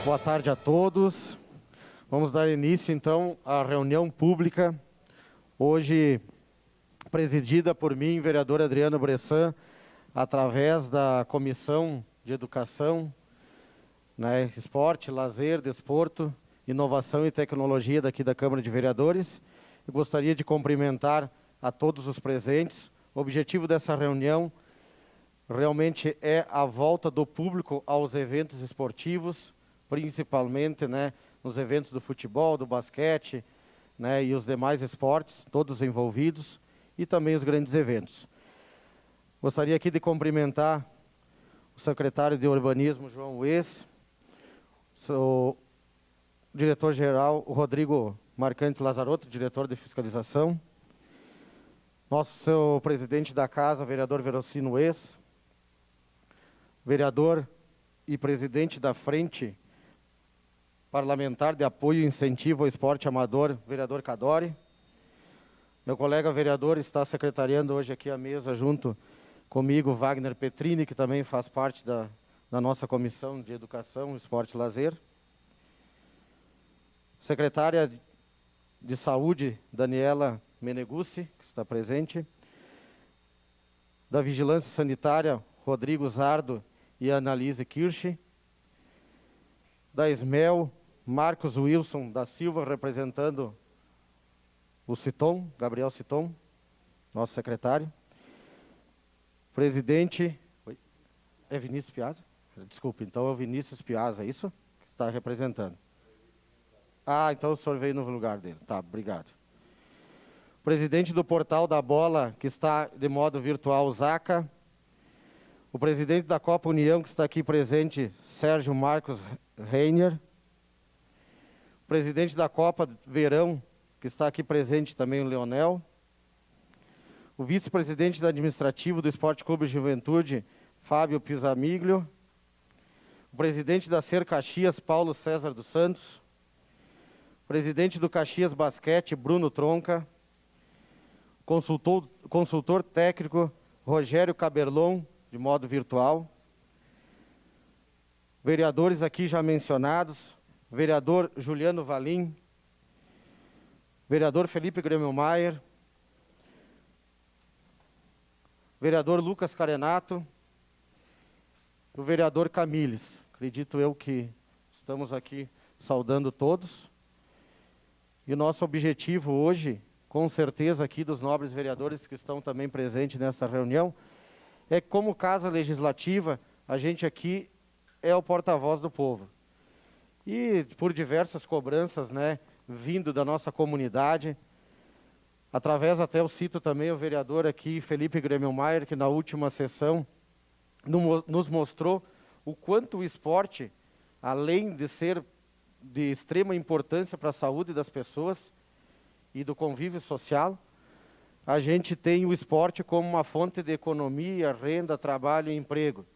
Boa tarde a todos. Vamos dar início, então, à reunião pública, hoje presidida por mim, vereador Adriano Bressan, através da Comissão de Educação, Esporte, Lazer, Desporto, Inovação e Tecnologia daqui da Câmara de Vereadores. Eu gostaria de cumprimentar a todos os presentes. O objetivo dessa reunião realmente é a volta do público aos eventos esportivos, principalmente nos eventos do futebol, do basquete e os demais esportes, todos envolvidos, e também os grandes eventos. Gostaria aqui de cumprimentar o secretário de Urbanismo, João Ues, o diretor-geral, o Rodrigo Marcante Lazarotto, diretor de fiscalização, nosso presidente da casa, vereador Verocino Ues, vereador e presidente da Frente Parlamentar de Apoio e Incentivo ao Esporte Amador, vereador Cadore. Meu colega vereador está secretariando hoje aqui a mesa junto comigo, Wagner Petrini, que também faz parte da nossa Comissão de Educação, Esporte e Lazer. Secretária de Saúde, Daniela Meneguzzi, que está presente. Da Vigilância Sanitária, Rodrigo Zardo e Annalise Kirsch. Da SMEL, Marcos Wilson da Silva, representando o Citon, Gabriel Citon, nosso secretário. Presidente, é Vinícius Piazza? Desculpe, então é o Vinícius Piazza, isso? Que está representando. Ah, então o senhor veio no lugar dele. Tá, obrigado. Presidente do Portal da Bola, que está de modo virtual, Zaca. O presidente da Copa União, que está aqui presente, Sérgio Marcos Reiner. O presidente da Copa Verão, que está aqui presente também, o Leonel. O vice-presidente da Administrativo do Esporte Clube Juventude, Fábio Pisamiglio. O presidente da Ser Caxias, Paulo César dos Santos. O presidente do Caxias Basquete, Bruno Tronca. Consultor técnico, Rogério Caberlon, de modo virtual. Vereadores aqui já mencionados, vereador Juliano Valim, vereador Felipe Grêmio Maier, vereador Lucas Carenato, o vereador Camiles. Acredito eu que estamos aqui saudando todos. E o nosso objetivo hoje, com certeza aqui dos nobres vereadores que estão também presentes nesta reunião, é que como Casa Legislativa, a gente aqui é o porta-voz do povo. E por diversas cobranças, vindo da nossa comunidade, através até eu cito também o vereador aqui, Felipe Grêmio Maier, que na última sessão nos mostrou o quanto o esporte, além de ser de extrema importância para a saúde das pessoas e do convívio social, a gente tem o esporte como uma fonte de economia, renda, trabalho e emprego.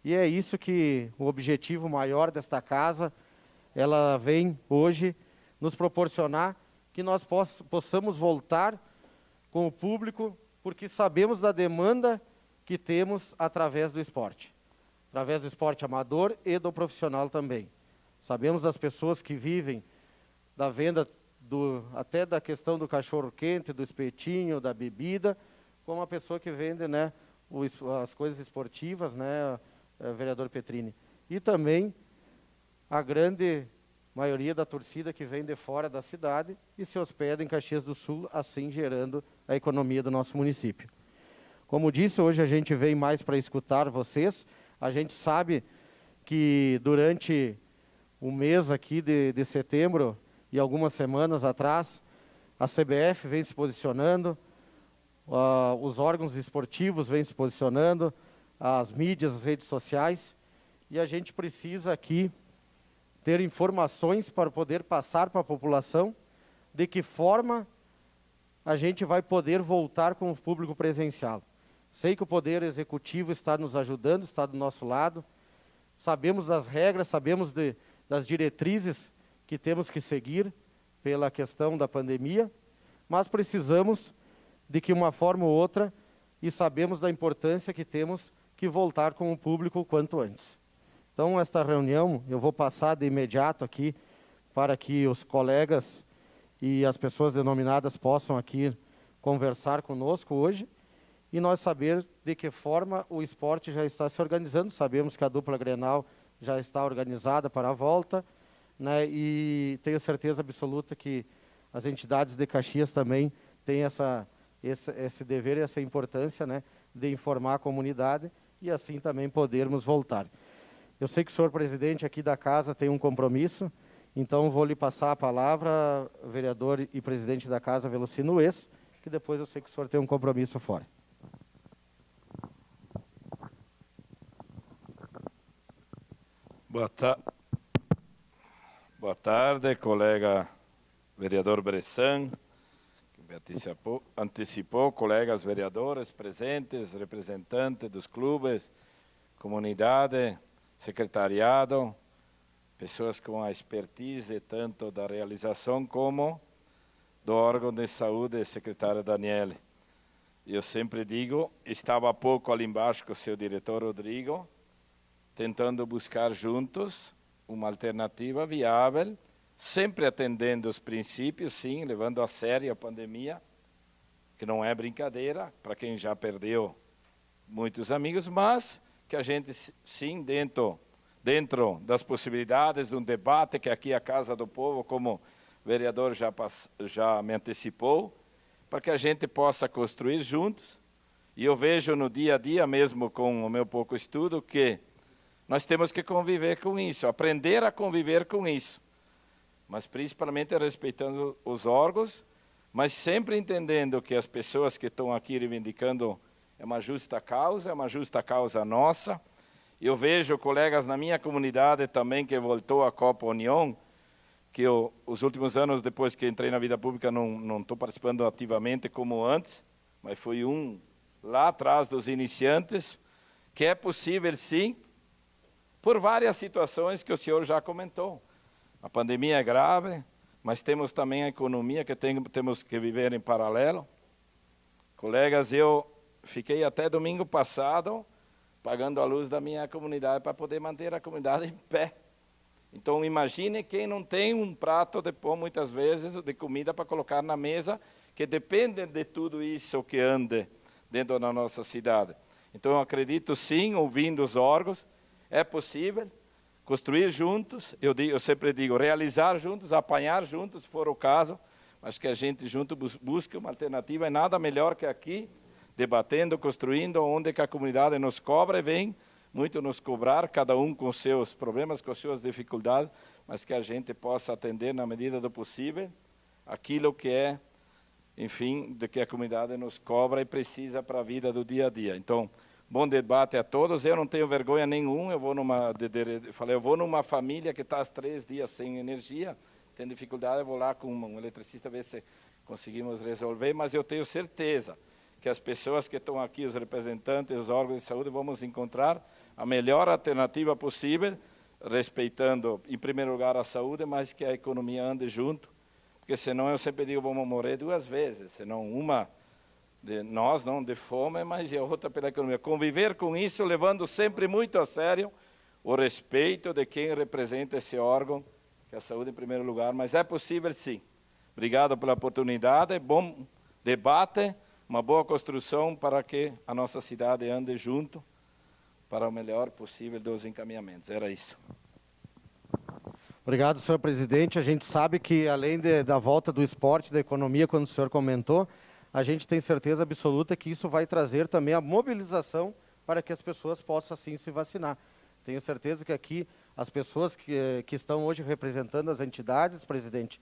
E é isso que o objetivo maior desta casa, ela vem hoje nos proporcionar que nós possamos voltar com o público, porque sabemos da demanda que temos através do esporte amador e do profissional também. Sabemos das pessoas que vivem da venda até da questão do cachorro-quente, do espetinho, da bebida, como a pessoa que vende as coisas esportivas, vereador Petrini. E também a grande maioria da torcida que vem de fora da cidade e se hospeda em Caxias do Sul, assim gerando a economia do nosso município. Como disse, hoje a gente vem mais para escutar vocês. A gente sabe que durante o mês aqui de setembro e algumas semanas atrás, a CBF vem se posicionando, os órgãos esportivos vêm se posicionando, as mídias, as redes sociais, e a gente precisa aqui ter informações para poder passar para a população de que forma a gente vai poder voltar com o público presencial. Sei que o Poder Executivo está nos ajudando, está do nosso lado, sabemos das regras, sabemos das diretrizes que temos que seguir pela questão da pandemia, mas precisamos de que uma forma ou outra, e sabemos da importância que temos que voltar com o público o quanto antes. Então, esta reunião, eu vou passar de imediato aqui para que os colegas e as pessoas denominadas possam aqui conversar conosco hoje e nós saber de que forma o esporte já está se organizando. Sabemos que a dupla Grenal já está organizada para a volta, né, e tenho certeza absoluta que as entidades de Caxias também têm esse dever e essa importância, né, de informar a comunidade e assim também podermos voltar. Eu sei que o senhor presidente aqui da casa tem um compromisso, então vou lhe passar a palavra, vereador e presidente da casa, Velocino Nuez, que depois eu sei que o senhor tem um compromisso fora. Boa tarde, colega vereador Bressan, que me antecipou, colegas vereadores presentes, representantes dos clubes, comunidade, secretariado, pessoas com a expertise tanto da realização como do órgão de saúde, secretário Daniele. Eu sempre digo, estava há pouco ali embaixo com o seu diretor Rodrigo, tentando buscar juntos uma alternativa viável, sempre atendendo os princípios, sim, levando a sério a pandemia, que não é brincadeira, para quem já perdeu muitos amigos, mas que a gente, sim, dentro das possibilidades de um debate, que aqui é a Casa do Povo, como o vereador já me antecipou, para que a gente possa construir juntos. E eu vejo no dia a dia, mesmo com o meu pouco estudo, que nós temos que conviver com isso, aprender a conviver com isso, mas principalmente respeitando os órgãos, mas sempre entendendo que as pessoas que estão aqui reivindicando é uma justa causa nossa. Eu vejo colegas na minha comunidade também que voltou à Copa União, que os últimos anos, depois que entrei na vida pública, não estou participando ativamente como antes, mas fui lá atrás dos iniciantes, que é possível sim, por várias situações que o senhor já comentou. A pandemia é grave, mas temos também a economia que temos que viver em paralelo. Colegas, eu fiquei até domingo passado pagando a luz da minha comunidade para poder manter a comunidade em pé. Então, imagine quem não tem um prato de pão, muitas vezes, de comida para colocar na mesa, que depende de tudo isso que ande dentro da nossa cidade. Então, eu acredito sim, ouvindo os órgãos, é possível construir juntos, eu sempre digo, realizar juntos, apanhar juntos, se for o caso, mas que a gente junto busque uma alternativa, é nada melhor que aqui, debatendo, construindo, onde que a comunidade nos cobra e vem muito nos cobrar, cada um com seus problemas, com suas dificuldades, mas que a gente possa atender na medida do possível aquilo que é, enfim, de que a comunidade nos cobra e precisa para a vida do dia a dia. Então, bom debate a todos. Eu não tenho vergonha nenhuma. Eu vou numa família que está há 3 dias sem energia, tem dificuldade, eu vou lá com um eletricista ver se conseguimos resolver, mas eu tenho certeza que as pessoas que estão aqui, os representantes, os órgãos de saúde, vamos encontrar a melhor alternativa possível, respeitando, em primeiro lugar, a saúde, mas que a economia ande junto, porque senão, eu sempre digo, vamos morrer 2 vezes, senão uma de nós, não de fome, mas a outra pela economia. Conviver com isso, levando sempre muito a sério o respeito de quem representa esse órgão, que é a saúde em primeiro lugar, mas é possível sim. Obrigado pela oportunidade, bom debate, uma boa construção para que a nossa cidade ande junto para o melhor possível dos encaminhamentos. Era isso. Obrigado, senhor presidente. A gente sabe que, além da volta do esporte, da economia, quando o senhor comentou, a gente tem certeza absoluta que isso vai trazer também a mobilização para que as pessoas possam, assim, se vacinar. Tenho certeza que aqui as pessoas que estão hoje representando as entidades, presidente,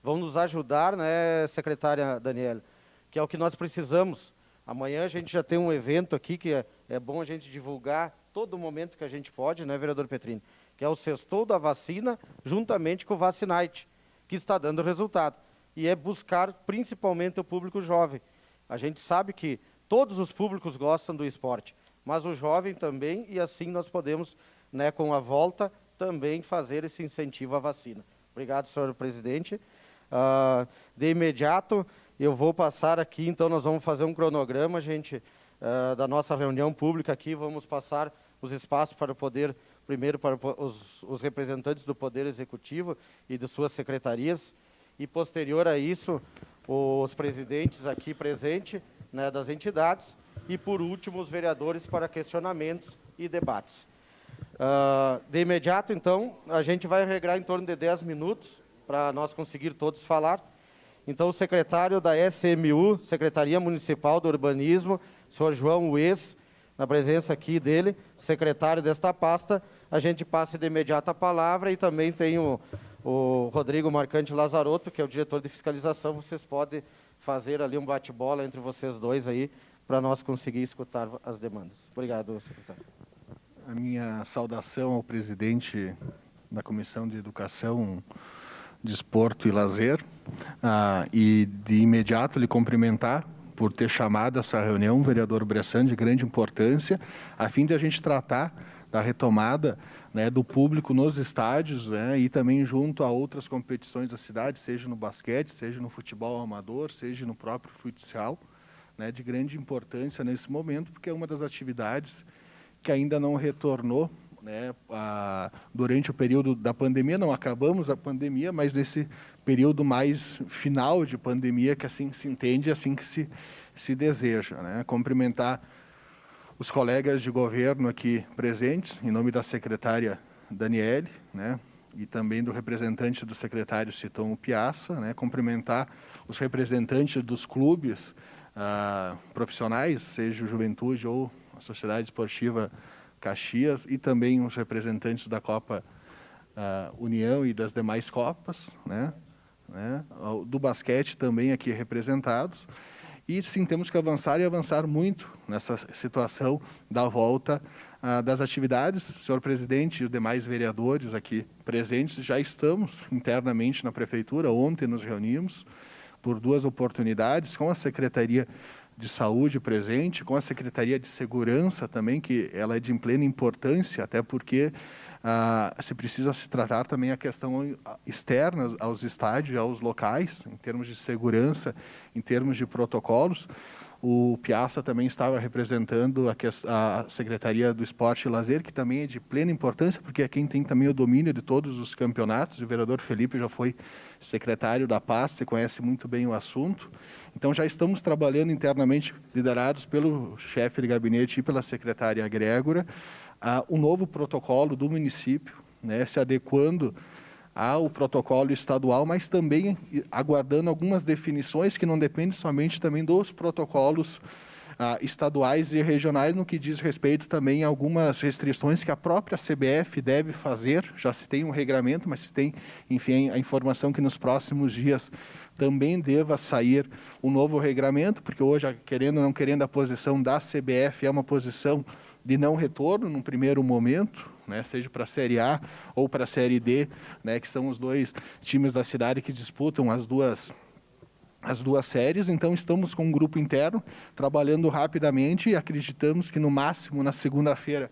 vão nos ajudar, né, secretária Daniela, que é o que nós precisamos. Amanhã a gente já tem um evento aqui que é bom a gente divulgar todo momento que a gente pode, né, vereador Petrini? Que é o Sextou da Vacina, juntamente com o Vacinite, que está dando resultado. E é buscar principalmente o público jovem. A gente sabe que todos os públicos gostam do esporte, mas o jovem também, e assim nós podemos, né, com a volta, também fazer esse incentivo à vacina. Obrigado, senhor presidente. De imediato, eu vou passar aqui, então nós vamos fazer um cronograma, gente, da nossa reunião pública aqui, vamos passar os espaços para poder primeiro para os representantes do Poder Executivo e de suas secretarias, e posterior a isso, os presidentes aqui presentes, né, das entidades, e por último os vereadores para questionamentos e debates. De imediato, então, a gente vai regrar em torno de 10 minutos para nós conseguir todos falar. Então, o secretário da SMU, Secretaria Municipal do Urbanismo, senhor João Ues, na presença aqui dele, secretário desta pasta, a gente passa de imediato a palavra, e também tem o Rodrigo Marcante Lazarotto, que é o diretor de fiscalização. Vocês podem fazer ali um bate-bola entre vocês dois aí, para nós conseguir escutar as demandas. Obrigado, secretário. A minha saudação ao presidente da Comissão de Educação, Desporto e Lazer, e de imediato lhe cumprimentar por ter chamado essa reunião, o vereador Bressan, de grande importância, a fim de a gente tratar da retomada, né, do público nos estádios, né, e também junto a outras competições da cidade, seja no basquete, seja no futebol amador, seja no próprio futsal, né, de grande importância nesse momento, porque é uma das atividades que ainda não retornou, né, durante o período da pandemia. Não acabamos a pandemia, mas nesse período mais final de pandemia, que assim se entende, assim que se deseja, né. Cumprimentar os colegas de governo aqui presentes, em nome da secretária Daniele, né, e também do representante do secretário Citon Piazza, né, cumprimentar os representantes dos clubes profissionais, seja o Juventude ou a Sociedade Esportiva Caxias, e também os representantes da Copa União e das demais Copas, né, do basquete também aqui representados. E sim, temos que avançar, e avançar muito nessa situação da volta das atividades. Senhor presidente e os demais vereadores aqui presentes, já estamos internamente na prefeitura. Ontem nos reunimos por 2 oportunidades com a Secretaria de Saúde presente, com a Secretaria de Segurança também, que ela é de plena importância, até porque se precisa se tratar também a questão externa aos estádios, aos locais, em termos de segurança, em termos de protocolos. O Piazza também estava representando a Secretaria do Esporte e Lazer, que também é de plena importância, porque é quem tem também o domínio de todos os campeonatos. O vereador Felipe já foi secretário da pasta e conhece muito bem o assunto. Então, já estamos trabalhando internamente, liderados pelo chefe de gabinete e pela secretária Grégora, um novo protocolo do município, né, se adequando ao protocolo estadual, mas também aguardando algumas definições que não dependem somente também dos protocolos estaduais e regionais, no que diz respeito também a algumas restrições que a própria CBF deve fazer. Já se tem um regramento, mas se tem, enfim, a informação que nos próximos dias também deva sair um novo regramento, porque hoje, querendo ou não querendo, a posição da CBF é uma posição de não retorno num primeiro momento, né, seja para a Série A ou para a Série D, né, que são os 2 times da cidade que disputam as duas séries. Então, estamos com um grupo interno trabalhando rapidamente, e acreditamos que no máximo na segunda-feira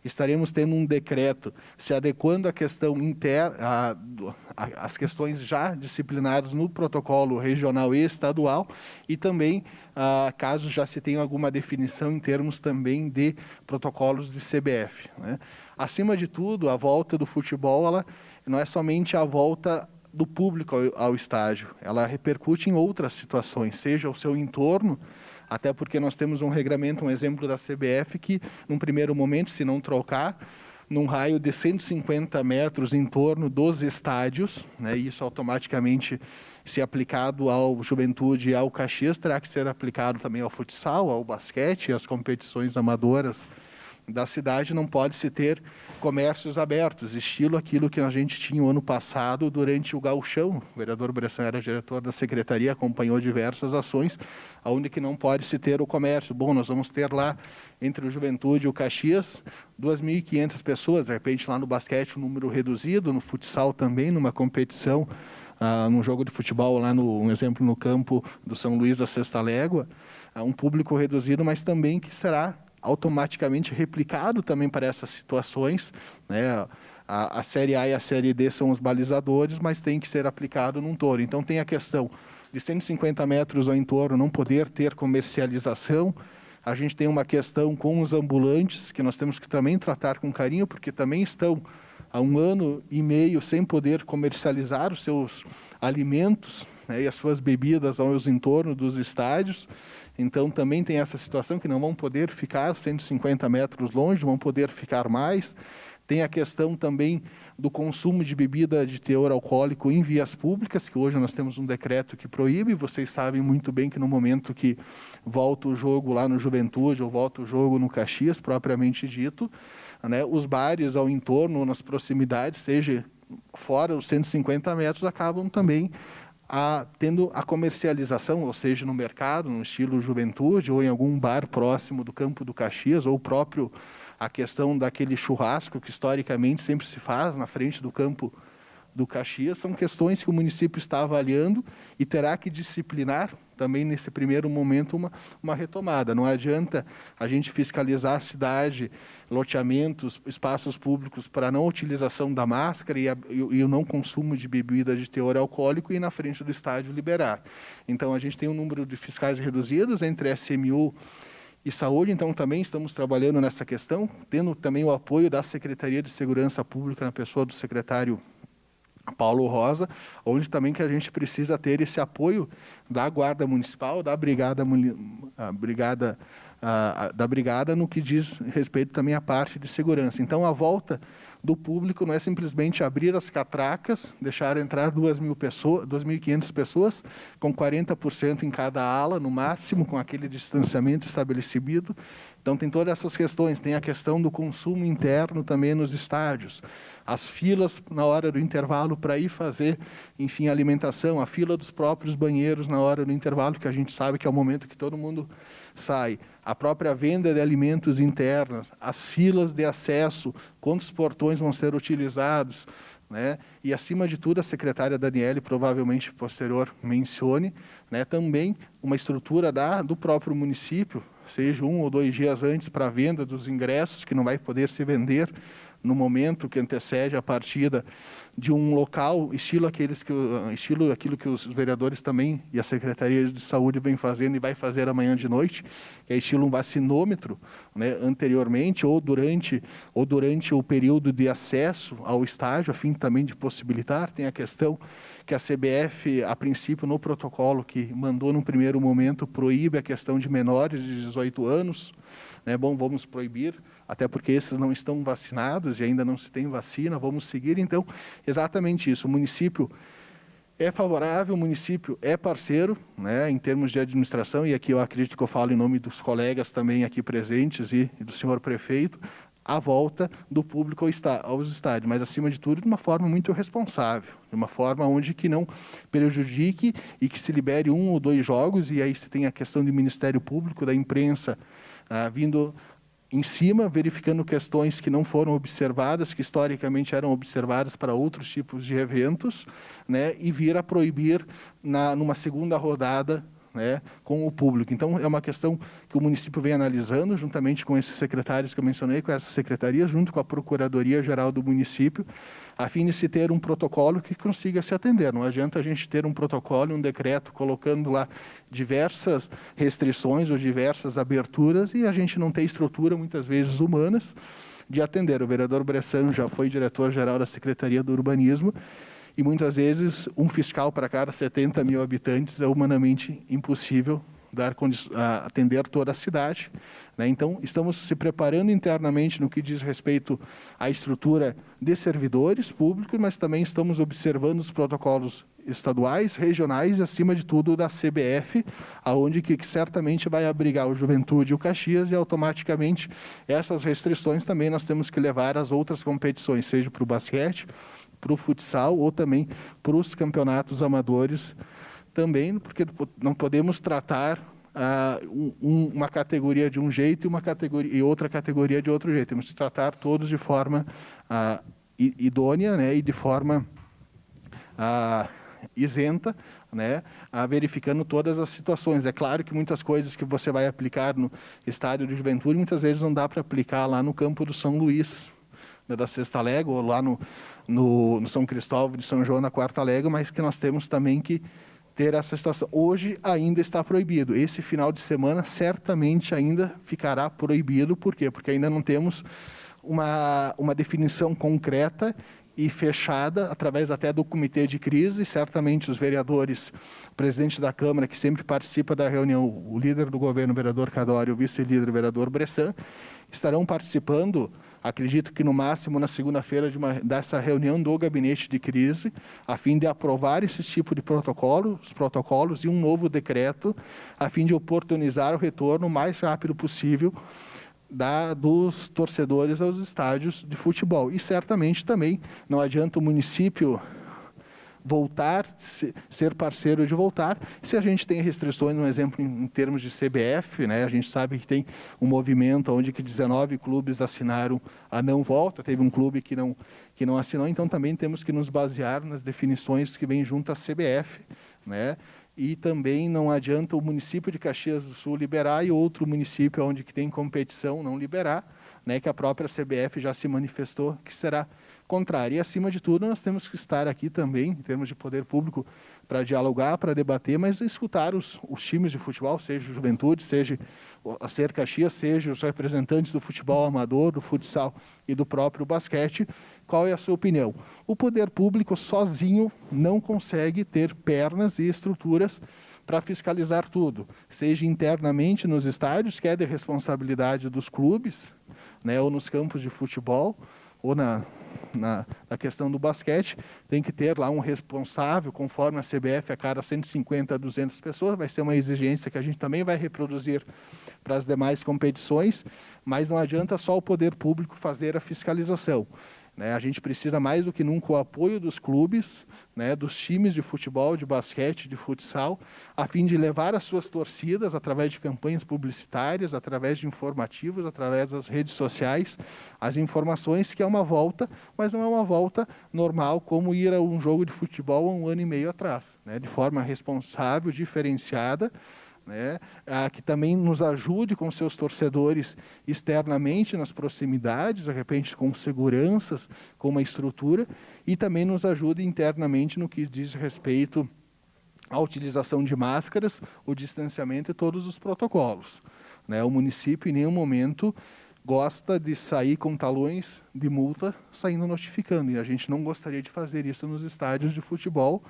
estaremos tendo um decreto se adequando à questão interna, às questões já disciplinadas no protocolo regional e estadual, e também, caso já se tenha alguma definição em termos também de protocolos de CBF, né. Acima de tudo, a volta do futebol, ela não é somente a volta do público ao estádio, ela repercute em outras situações, seja o seu entorno, até porque nós temos um regramento, um exemplo da CBF, que, num primeiro momento, se não trocar, num raio de 150 metros em torno dos estádios, né, isso automaticamente, se aplicado ao Juventude e ao Caxias, terá que ser aplicado também ao futsal, ao basquete, às competições amadoras da cidade. Não pode se ter comércios abertos, estilo aquilo que a gente tinha o ano passado durante o Gauchão. O vereador Bressan era diretor da secretaria, acompanhou diversas ações, onde que não pode se ter o comércio. Bom, nós vamos ter lá, entre o Juventude e o Caxias, 2.500 pessoas, de repente lá no basquete um número reduzido, no futsal também, numa competição, num jogo de futebol lá, um exemplo, no campo do São Luís da Sexta Légua, um público reduzido, mas também que será automaticamente replicado também para essas situações, né? A Série A e a Série D são os balizadores, mas tem que ser aplicado num todo. Então, tem a questão de 150 metros ao entorno não poder ter comercialização, A gente tem uma questão com os ambulantes, que nós temos que também tratar com carinho, porque também estão há 1 ano e meio sem poder comercializar os seus alimentos, né, e as suas bebidas aos entornos dos estádios. Então, também tem essa situação que não vão poder ficar 150 metros longe, vão poder ficar mais. Tem a questão também do consumo de bebida de teor alcoólico em vias públicas, que hoje nós temos um decreto que proíbe. Vocês sabem muito bem que no momento que volta o jogo lá no Juventude ou volta o jogo no Caxias, propriamente dito, né, os bares ao entorno, nas proximidades, seja fora os 150 metros, acabam também tendo a comercialização, ou seja, no mercado, no estilo Juventude, ou em algum bar próximo do campo do Caxias, ou próprio a questão daquele churrasco que historicamente sempre se faz na frente do campo do Caxias. São questões que o município está avaliando e terá que disciplinar também nesse primeiro momento uma retomada. Não adianta a gente fiscalizar a cidade, loteamentos, espaços públicos para a não utilização da máscara e o não consumo de bebida de teor alcoólico e na frente do estádio liberar. Então a gente tem um número de fiscais reduzidos entre SMU e saúde, então também estamos trabalhando nessa questão, tendo também o apoio da Secretaria de Segurança Pública na pessoa do secretário Paulo Rosa, onde também que a gente precisa ter esse apoio da Guarda Municipal, da Brigada no que diz respeito também à parte de segurança. Então, a volta do público não é simplesmente abrir as catracas, deixar entrar 2.500 pessoas, com 40% em cada ala, no máximo, com aquele distanciamento estabelecido. Então, tem todas essas questões. Tem a questão do consumo interno também nos estádios. As filas na hora do intervalo para ir fazer, enfim, alimentação. A fila dos próprios banheiros na hora do intervalo, que a gente sabe que é o momento que todo mundo sai. A própria venda de alimentos internos, as filas de acesso, quantos portões vão ser utilizados, né? E, acima de tudo, a secretária Daniele, provavelmente posterior, mencione, né, também uma estrutura do próprio município, seja 1 ou 2 dias antes para a venda dos ingressos, que não vai poder se vender no momento que antecede a partida, de um local, estilo aquilo que os vereadores também e a Secretaria de Saúde vem fazendo e vai fazer amanhã de noite, que é estilo um vacinômetro, né, anteriormente ou durante o período de acesso ao estádio, a fim também de possibilitar. Tem a questão que a CBF, a princípio, no protocolo que mandou no primeiro momento, proíbe a questão de menores de 18 anos, né? Bom, vamos proibir, até porque esses não estão vacinados e ainda não se tem vacina, vamos seguir. Então, exatamente isso, o município é favorável, o município é parceiro, né, em termos de administração, e aqui eu acredito que eu falo em nome dos colegas também aqui presentes e do senhor prefeito, a volta do público aos estádios, mas, acima de tudo, de uma forma muito responsável, de uma forma onde que não prejudique e que se libere 1 ou 2 jogos, e aí se tem a questão do Ministério Público, da imprensa, vindo em cima, verificando questões que não foram observadas, que historicamente eram observadas para outros tipos de eventos, né, e vir a proibir numa segunda rodada, né, com o público. Então, é uma questão que o município vem analisando, juntamente com esses secretários que eu mencionei, com essa secretaria, junto com a Procuradoria-Geral do município, a fim de se ter um protocolo que consiga se atender. Não adianta a gente ter um protocolo, um decreto, colocando lá diversas restrições ou diversas aberturas e a gente não ter estrutura, muitas vezes humanas, de atender. O vereador Bressan já foi diretor-geral da Secretaria do Urbanismo, e muitas vezes um fiscal para cada 70 mil habitantes é humanamente impossível atender toda a cidade, né? Então, estamos se preparando internamente no que diz respeito à estrutura de servidores públicos, mas também estamos observando os protocolos estaduais, regionais e, acima de tudo, da CBF, aonde que certamente vai abrigar o Juventude e o Caxias, e automaticamente essas restrições também nós temos que levar às outras competições, seja para o basquete, para o futsal ou também para os campeonatos amadores também, porque não podemos tratar uma categoria de um jeito e outra categoria de outro jeito. Temos que tratar todos de forma idônea, né, e de forma isenta, né, verificando todas as situações. É claro que muitas coisas que você vai aplicar no estádio de Juventude, muitas vezes não dá para aplicar lá no campo do São Luís, da Sexta Légua, ou lá no São Cristóvão de São João, na Quarta Légua, mas que nós temos também que ter essa situação. Hoje ainda está proibido. Esse final de semana certamente ainda ficará proibido. Por quê? Porque ainda não temos uma definição concreta e fechada, através até do comitê de crise. Certamente os vereadores, o presidente da Câmara, que sempre participa da reunião, o líder do governo, o vereador Cadório, e o vice-líder, o vereador Bressan, estarão participando, acredito que no máximo na segunda-feira, dessa reunião do gabinete de crise, a fim de aprovar esse tipo de protocolos e um novo decreto, a fim de oportunizar o retorno o mais rápido possível dos torcedores aos estádios de futebol. E certamente também não adianta o município voltar, ser parceiro de voltar, se a gente tem restrições, um exemplo em termos de CBF, né? A gente sabe que tem um movimento onde que 19 clubes assinaram a não volta, teve um clube que não assinou, então também temos que nos basear nas definições que vêm junto à CBF, né? E também não adianta o município de Caxias do Sul liberar e outro município onde que tem competição não liberar, né, que a própria CBF já se manifestou que será contrária. E, acima de tudo, nós temos que estar aqui também, em termos de poder público, para dialogar, para debater, mas escutar os times de futebol, seja o Juventude, seja a Ser Caxias, seja os representantes do futebol amador, do futsal e do próprio basquete. Qual é a sua opinião? O poder público sozinho não consegue ter pernas e estruturas para fiscalizar tudo, seja internamente nos estádios, que é de responsabilidade dos clubes, né, ou nos campos de futebol, ou na questão do basquete, tem que ter lá um responsável, conforme a CBF, a cada 150 a 200 pessoas, vai ser uma exigência que a gente também vai reproduzir para as demais competições, mas não adianta só o poder público fazer a fiscalização. A gente precisa mais do que nunca o apoio dos clubes, né, dos times de futebol, de basquete, de futsal, a fim de levar as suas torcidas, através de campanhas publicitárias, através de informativos, através das redes sociais, as informações que é uma volta, mas não é uma volta normal como ir a um jogo de futebol há 1 ano e meio atrás, né, de forma responsável, diferenciada, né, que também nos ajude com seus torcedores externamente nas proximidades, de repente com seguranças, com uma estrutura, e também nos ajude internamente no que diz respeito à utilização de máscaras, o distanciamento e todos os protocolos. O município em nenhum momento gosta de sair com talões de multa saindo notificando, e a gente não gostaria de fazer isso nos estádios de futebol,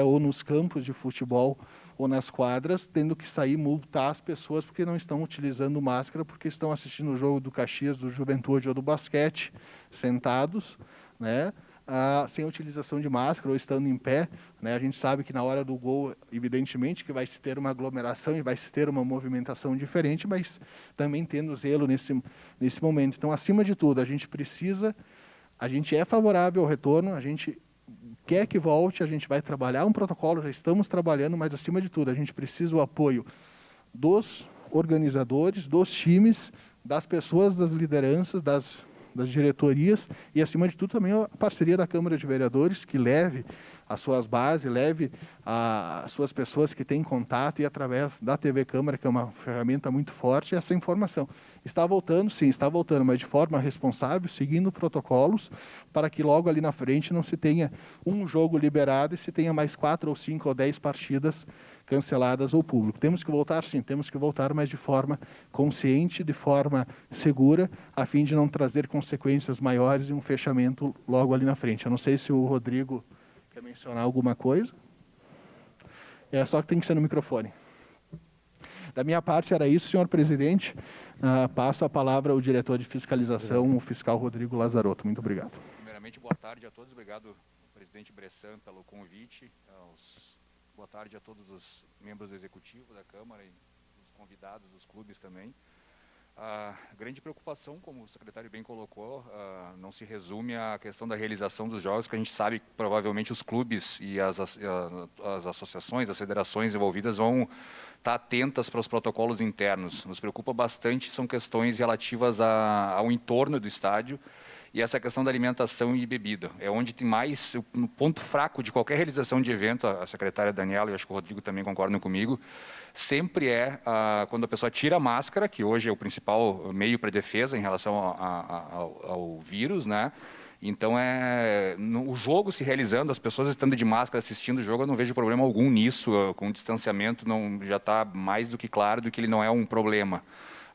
ou nos campos de futebol, ou nas quadras, tendo que sair multar as pessoas porque não estão utilizando máscara, porque estão assistindo o jogo do Caxias, do Juventude ou do basquete, sentados, sem a utilização de máscara ou estando em pé. A gente sabe que na hora do gol, evidentemente, que vai se ter uma aglomeração e vai se ter uma movimentação diferente, mas também tendo zelo nesse momento. Então, acima de tudo, a gente é favorável ao retorno, a gente quer que volte, a gente vai trabalhar um protocolo, já estamos trabalhando, mas acima de tudo, a gente precisa o apoio dos organizadores, dos times, das pessoas, das lideranças, das diretorias e, acima de tudo, também a parceria da Câmara de Vereadores, que leve as suas bases, leve as suas pessoas que têm contato e, através da TV Câmara, que é uma ferramenta muito forte, essa informação. Está voltando, sim, está voltando, mas de forma responsável, seguindo protocolos, para que logo ali na frente não se tenha um jogo liberado e se tenha mais 4 ou 5 ou 10 partidas canceladas ao público. Temos que voltar, sim, temos que voltar, mas de forma consciente, de forma segura, a fim de não trazer consequências maiores e um fechamento logo ali na frente. Eu não sei se o Rodrigo quer mencionar alguma coisa? É só que tem que ser no microfone. Da minha parte era isso, senhor presidente. Passo a palavra ao diretor de fiscalização, o fiscal Rodrigo Lazarotto. Muito obrigado. Primeiramente, boa tarde a todos. Obrigado, presidente Bressan, pelo convite. Boa tarde a todos os membros do Executivo da Câmara e os convidados dos clubes também. A grande preocupação, como o secretário bem colocou, não se resume à questão da realização dos jogos, que a gente sabe que provavelmente os clubes e as associações, as federações envolvidas vão estar atentas para os protocolos internos. Nos preocupa bastante, são questões relativas ao entorno do estádio, e essa questão da alimentação e bebida. É onde tem mais, no ponto fraco de qualquer realização de evento, a secretária Daniela, e acho que o Rodrigo também concordam comigo, sempre quando a pessoa tira a máscara, que hoje é o principal meio para defesa em relação ao vírus, Então, o jogo se realizando, as pessoas estando de máscara assistindo o jogo, eu não vejo problema algum nisso. Com o distanciamento, já está mais do que claro do que ele não é um problema.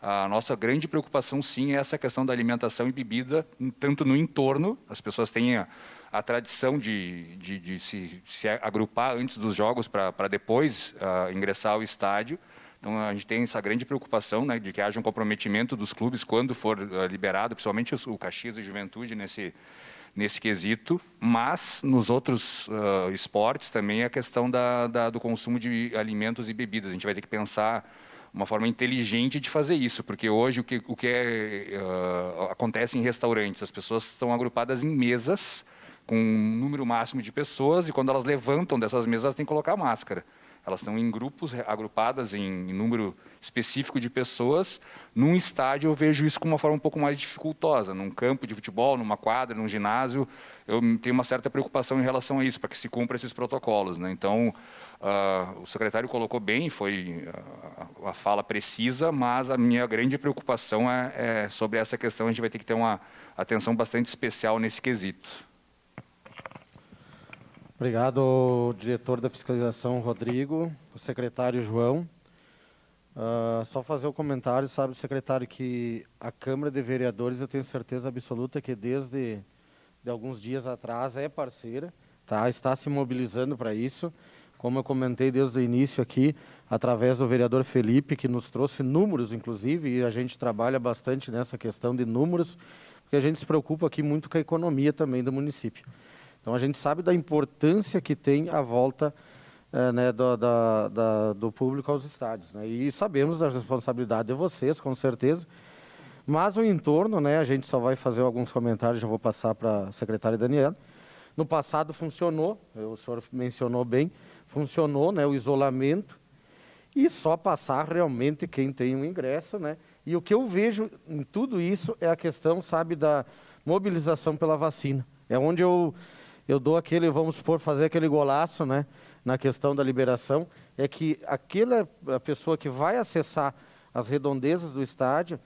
A nossa grande preocupação, sim, é essa questão da alimentação e bebida, tanto no entorno. As pessoas têm a tradição de se agrupar antes dos jogos para depois ingressar ao estádio. Então, a gente tem essa grande preocupação, né, de que haja um comprometimento dos clubes quando for liberado, principalmente o Caxias e Juventude nesse quesito. Mas, nos outros esportes, também a questão do consumo de alimentos e bebidas. A gente vai ter que pensar uma forma inteligente de fazer isso, porque hoje o que acontece em restaurantes, as pessoas estão agrupadas em mesas, com um número máximo de pessoas, e quando elas levantam dessas mesas, elas têm que colocar máscara. Elas estão em grupos, agrupadas em número específico de pessoas. Num estádio, eu vejo isso com uma forma um pouco mais dificultosa. Num campo de futebol, numa quadra, num ginásio, eu tenho uma certa preocupação em relação a isso, para que se cumpra esses protocolos, né? Então, o secretário colocou bem, foi a fala precisa, mas a minha grande preocupação é sobre essa questão. A gente vai ter que ter uma atenção bastante especial nesse quesito. Obrigado, diretor da fiscalização, Rodrigo, o secretário João. Só fazer um comentário, sabe, secretário, que a Câmara de Vereadores, eu tenho certeza absoluta que desde alguns dias atrás é parceira, tá? Está se mobilizando para isso, como eu comentei desde o início aqui, através do vereador Felipe, que nos trouxe números, inclusive, e a gente trabalha bastante nessa questão de números, porque a gente se preocupa aqui muito com a economia também do município. Então, a gente sabe da importância que tem a volta né, do público aos estádios, né? E sabemos da responsabilidade de vocês, com certeza. Mas o entorno, né, a gente só vai fazer alguns comentários, já vou passar para a secretária Daniela. No passado funcionou, o senhor mencionou bem, funcionou, né, o isolamento, e só passar realmente quem tem um ingresso, né? E o que eu vejo em tudo isso é a questão, sabe, da mobilização pela vacina. É onde eu dou aquele, vamos supor, fazer aquele golaço, né, na questão da liberação, é que a pessoa que vai acessar as redondezas do estádio,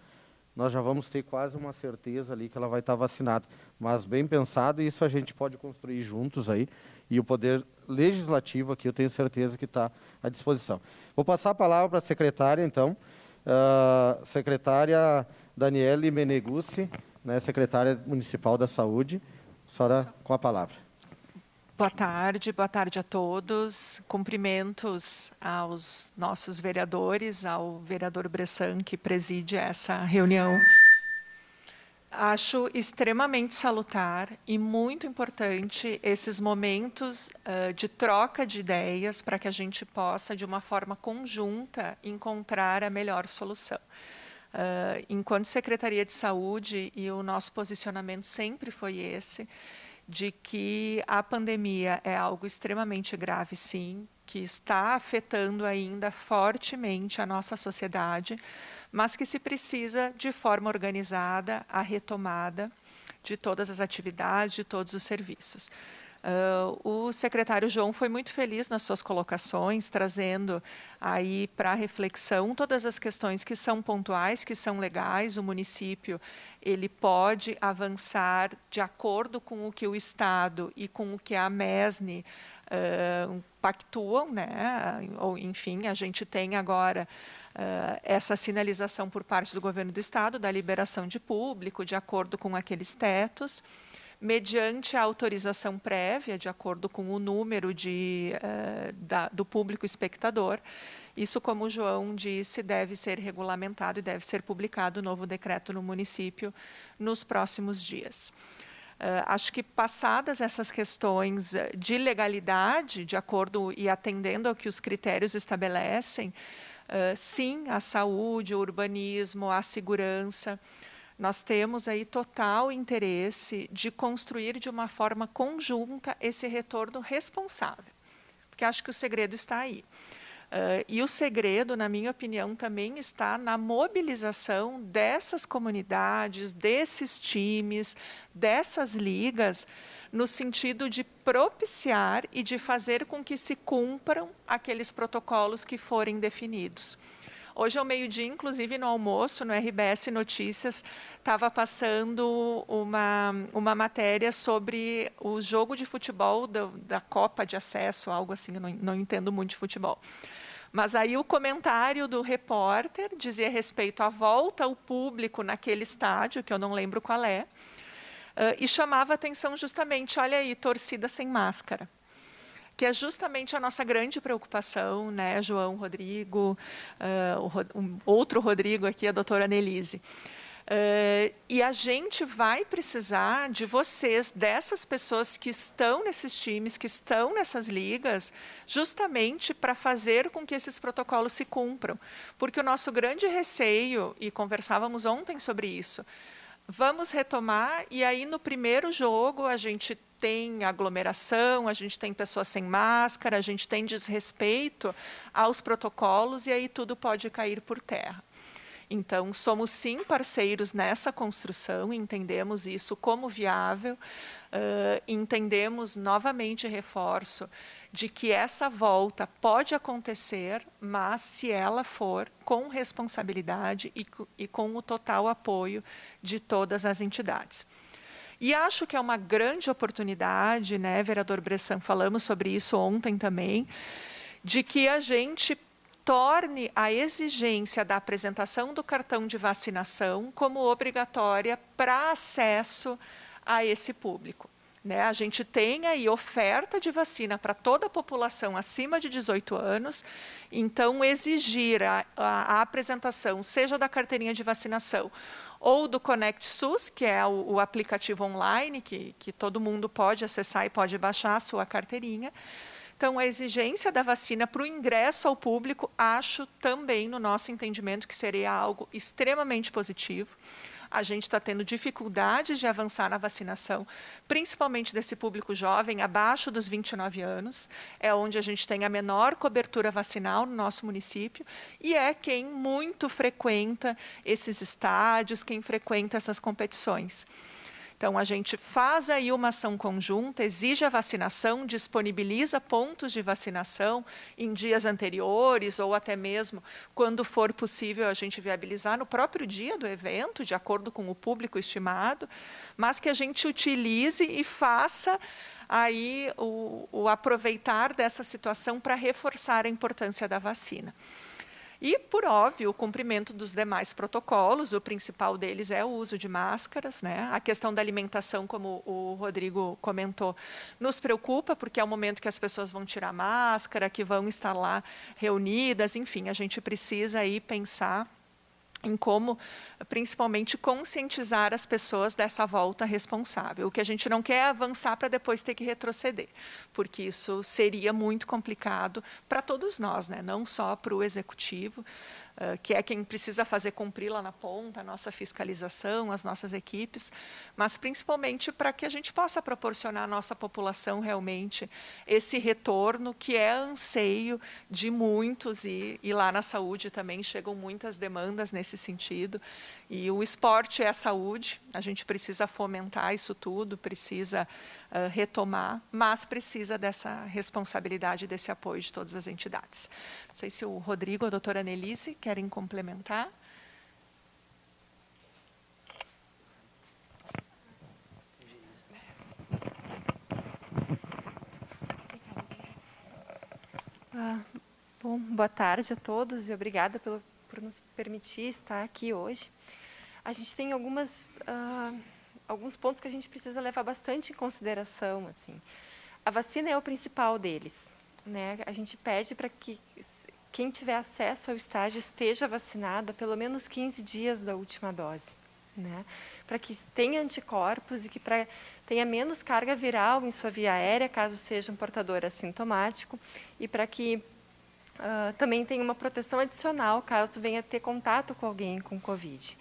nós já vamos ter quase uma certeza ali que ela vai estar vacinada. Mas bem pensado, e isso a gente pode construir juntos aí, e o Poder Legislativo aqui eu tenho certeza que está à disposição. Vou passar a palavra para a secretária, então, secretária Daniele Meneguzzi, né, secretária municipal da Saúde, a senhora com a palavra. Boa tarde a todos. Cumprimentos aos nossos vereadores, ao vereador Bressan, que preside essa reunião. Acho extremamente salutar e muito importante esses momentos de troca de ideias para que a gente possa, de uma forma conjunta, encontrar a melhor solução. Enquanto Secretaria de Saúde, e o nosso posicionamento sempre foi esse, de que a pandemia é algo extremamente grave, sim, que está afetando ainda fortemente a nossa sociedade, mas que se precisa, de forma organizada, a retomada de todas as atividades, de todos os serviços. O secretário João foi muito feliz nas suas colocações, trazendo aí para a reflexão todas as questões que são pontuais, que são legais. O município ele pode avançar de acordo com o que o Estado e com o que a MESNI pactuam, né? Ou, enfim, a gente tem agora essa sinalização por parte do governo do Estado da liberação de público, de acordo com aqueles tetos, mediante a autorização prévia, de acordo com o número do público espectador. Isso, como o João disse, deve ser regulamentado e deve ser publicado o novo decreto no município nos próximos dias. Acho que, passadas essas questões de legalidade, de acordo e atendendo ao que os critérios estabelecem, sim, a saúde, o urbanismo, a segurança, nós temos aí total interesse de construir de uma forma conjunta esse retorno responsável, porque acho que o segredo está aí. E o segredo, na minha opinião, também está na mobilização dessas comunidades, desses times, dessas ligas, no sentido de propiciar e de fazer com que se cumpram aqueles protocolos que forem definidos. Hoje, ao meio-dia, inclusive no almoço, no RBS Notícias, estava passando uma matéria sobre o jogo de futebol da Copa de Acesso, algo assim, eu não entendo muito de futebol. Mas aí o comentário do repórter dizia respeito à volta ao público naquele estádio, que eu não lembro qual é, e chamava a atenção justamente, olha aí, torcida sem máscara, que é justamente a nossa grande preocupação, né, João, Rodrigo, outro Rodrigo aqui, a doutora Nelise. E a gente vai precisar de vocês, dessas pessoas que estão nesses times, que estão nessas ligas, justamente para fazer com que esses protocolos se cumpram. Porque o nosso grande receio, e conversávamos ontem sobre isso, vamos retomar, e aí no primeiro jogo a gente tem aglomeração, a gente tem pessoas sem máscara, a gente tem desrespeito aos protocolos, e aí tudo pode cair por terra. Então, somos sim parceiros nessa construção, entendemos isso como viável, entendemos, novamente reforço, de que essa volta pode acontecer, mas se ela for com responsabilidade e com o total apoio de todas as entidades. E acho que é uma grande oportunidade, né, vereador Bressan, falamos sobre isso ontem também, de que a gente torne a exigência da apresentação do cartão de vacinação como obrigatória para acesso a esse público. Né? A gente tem aí oferta de vacina para toda a população acima de 18 anos, então exigir a apresentação, seja da carteirinha de vacinação ou do Conect SUS, que é o aplicativo online, que todo mundo pode acessar e pode baixar a sua carteirinha. Então, a exigência da vacina para o ingresso ao público, acho também, no nosso entendimento, que seria algo extremamente positivo. A gente está tendo dificuldades de avançar na vacinação, principalmente desse público jovem, abaixo dos 29 anos, é onde a gente tem a menor cobertura vacinal no nosso município, e é quem muito frequenta esses estádios, quem frequenta essas competições. Então, a gente faz aí uma ação conjunta, exige a vacinação, disponibiliza pontos de vacinação em dias anteriores ou até mesmo, quando for possível, a gente viabilizar no próprio dia do evento, de acordo com o público estimado, mas que a gente utilize e faça aí o aproveitar dessa situação para reforçar a importância da vacina. E, por óbvio, o cumprimento dos demais protocolos, o principal deles é o uso de máscaras, né? A questão da alimentação, como o Rodrigo comentou, nos preocupa, porque é o momento que as pessoas vão tirar máscara, que vão estar lá reunidas, enfim, a gente precisa aí pensar em como, principalmente, conscientizar as pessoas dessa volta responsável. O que a gente não quer é avançar para depois ter que retroceder, porque isso seria muito complicado para todos nós, né? Não só para o executivo, que é quem precisa fazer cumprir lá na ponta a nossa fiscalização, as nossas equipes, mas principalmente para que a gente possa proporcionar à nossa população realmente esse retorno que é anseio de muitos, e lá na saúde também chegam muitas demandas nesse sentido. E o esporte é a saúde, a gente precisa fomentar isso tudo, precisa retomar, mas precisa dessa responsabilidade, desse apoio de todas as entidades. Não sei se o Rodrigo ou a doutora Nelise querem complementar. Bom, boa tarde a todos e obrigada por nos permitir estar aqui hoje. A gente tem alguns pontos que a gente precisa levar bastante em consideração. Assim. A vacina é o principal deles. Né? A gente pede para que quem tiver acesso ao estágio esteja vacinado há pelo menos 15 dias da última dose. Né? Para que tenha anticorpos e que tenha menos carga viral em sua via aérea, caso seja um portador assintomático, e para que também tenha uma proteção adicional, caso venha ter contato com alguém com Covid.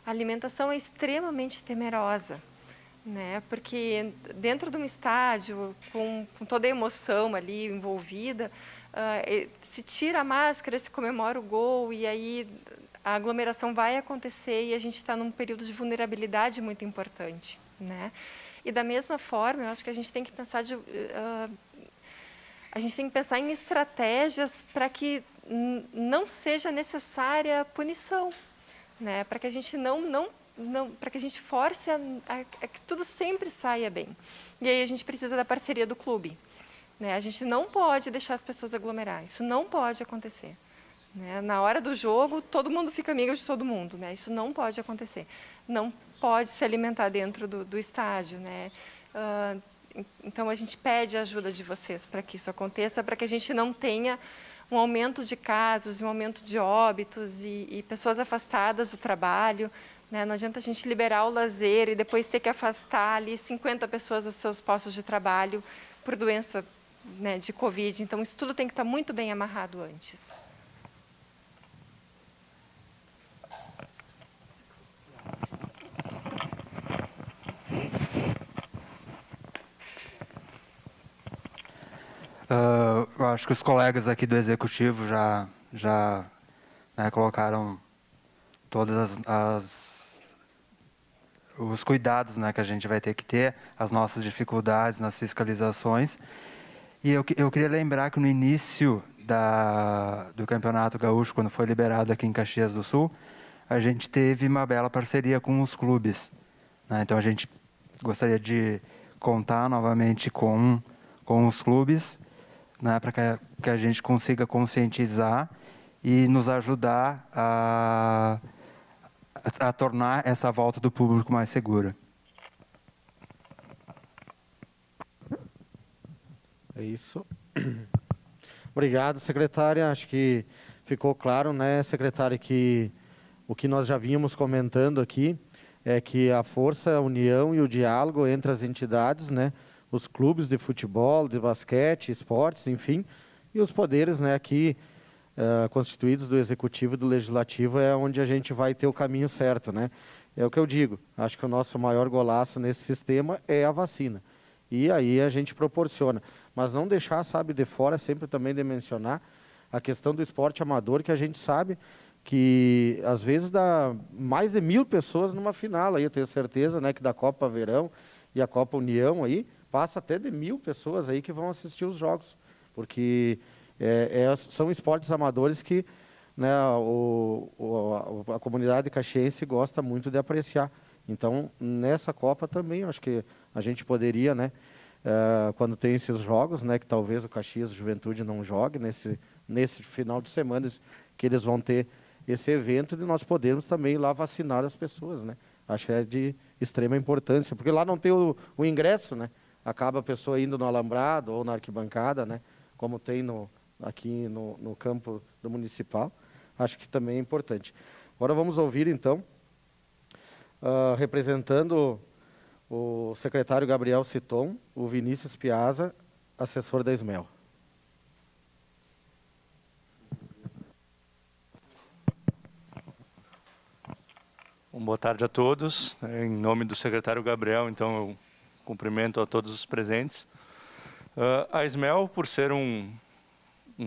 A alimentação é extremamente temerosa, né? Porque dentro de um estádio, com toda a emoção ali envolvida, se tira a máscara, se comemora o gol, e aí a aglomeração vai acontecer e a gente está num período de vulnerabilidade muito importante. Né? E da mesma forma, eu acho que a gente tem que pensar em estratégias para que não seja necessária punição, né? Para que a gente para que a gente force a que tudo sempre saia bem. E aí a gente precisa da parceria do clube, né? A gente não pode deixar as pessoas aglomerar, isso não pode acontecer, né? Na hora do jogo, todo mundo fica amigo de todo mundo, né? Isso não pode acontecer. Não pode se alimentar dentro do estádio, né? Então, a gente pede a ajuda de vocês para que isso aconteça, para que a gente não tenha um aumento de casos, um aumento de óbitos e pessoas afastadas do trabalho, né? Não adianta a gente liberar o lazer e depois ter que afastar ali 50 pessoas dos seus postos de trabalho por doença, né, de Covid. Então, isso tudo tem que estar muito bem amarrado antes. Eu acho que os colegas aqui do Executivo já né, colocaram todas os cuidados, né, que a gente vai ter que ter, as nossas dificuldades nas fiscalizações. E eu queria lembrar que no início do Campeonato Gaúcho, quando foi liberado aqui em Caxias do Sul, a gente teve uma bela parceria com os clubes, né? Então, a gente gostaria de contar novamente com os clubes, né, para que a gente consiga conscientizar e nos ajudar a tornar essa volta do público mais segura. É isso. Obrigado, secretária. Acho que ficou claro, né, secretária, que o que nós já vínhamos comentando aqui é que a força, a união e o diálogo entre as entidades, né, os clubes de futebol, de basquete, esportes, enfim, e os poderes, né, aqui constituídos do Executivo e do Legislativo, é onde a gente vai ter o caminho certo, né? É o que eu digo, acho que o nosso maior golaço nesse sistema é a vacina. E aí a gente proporciona. Mas não deixar, sabe, de fora sempre também de mencionar a questão do esporte amador, que a gente sabe que às vezes dá mais de 1.000 pessoas numa final, aí eu tenho certeza, né, que da Copa Verão e a Copa União aí, passa até de 1.000 pessoas aí que vão assistir os jogos, porque são esportes amadores que, né, a comunidade caxiense gosta muito de apreciar. Então, nessa Copa também, acho que a gente poderia, né, quando tem esses jogos, né, que talvez o Caxias Juventude não jogue, nesse final de semana que eles vão ter esse evento, de nós podermos também ir lá vacinar as pessoas, né? Acho que é de extrema importância, porque lá não tem o ingresso, né? Acaba a pessoa indo no alambrado ou na arquibancada, né? Como tem aqui no campo do municipal. Acho que também é importante. Agora vamos ouvir, então, representando o secretário Gabriel Citon, o Vinícius Piazza, assessor da SMEL. Boa tarde a todos. Em nome do secretário Gabriel, então, eu cumprimento a todos os presentes. A SMEL, por ser um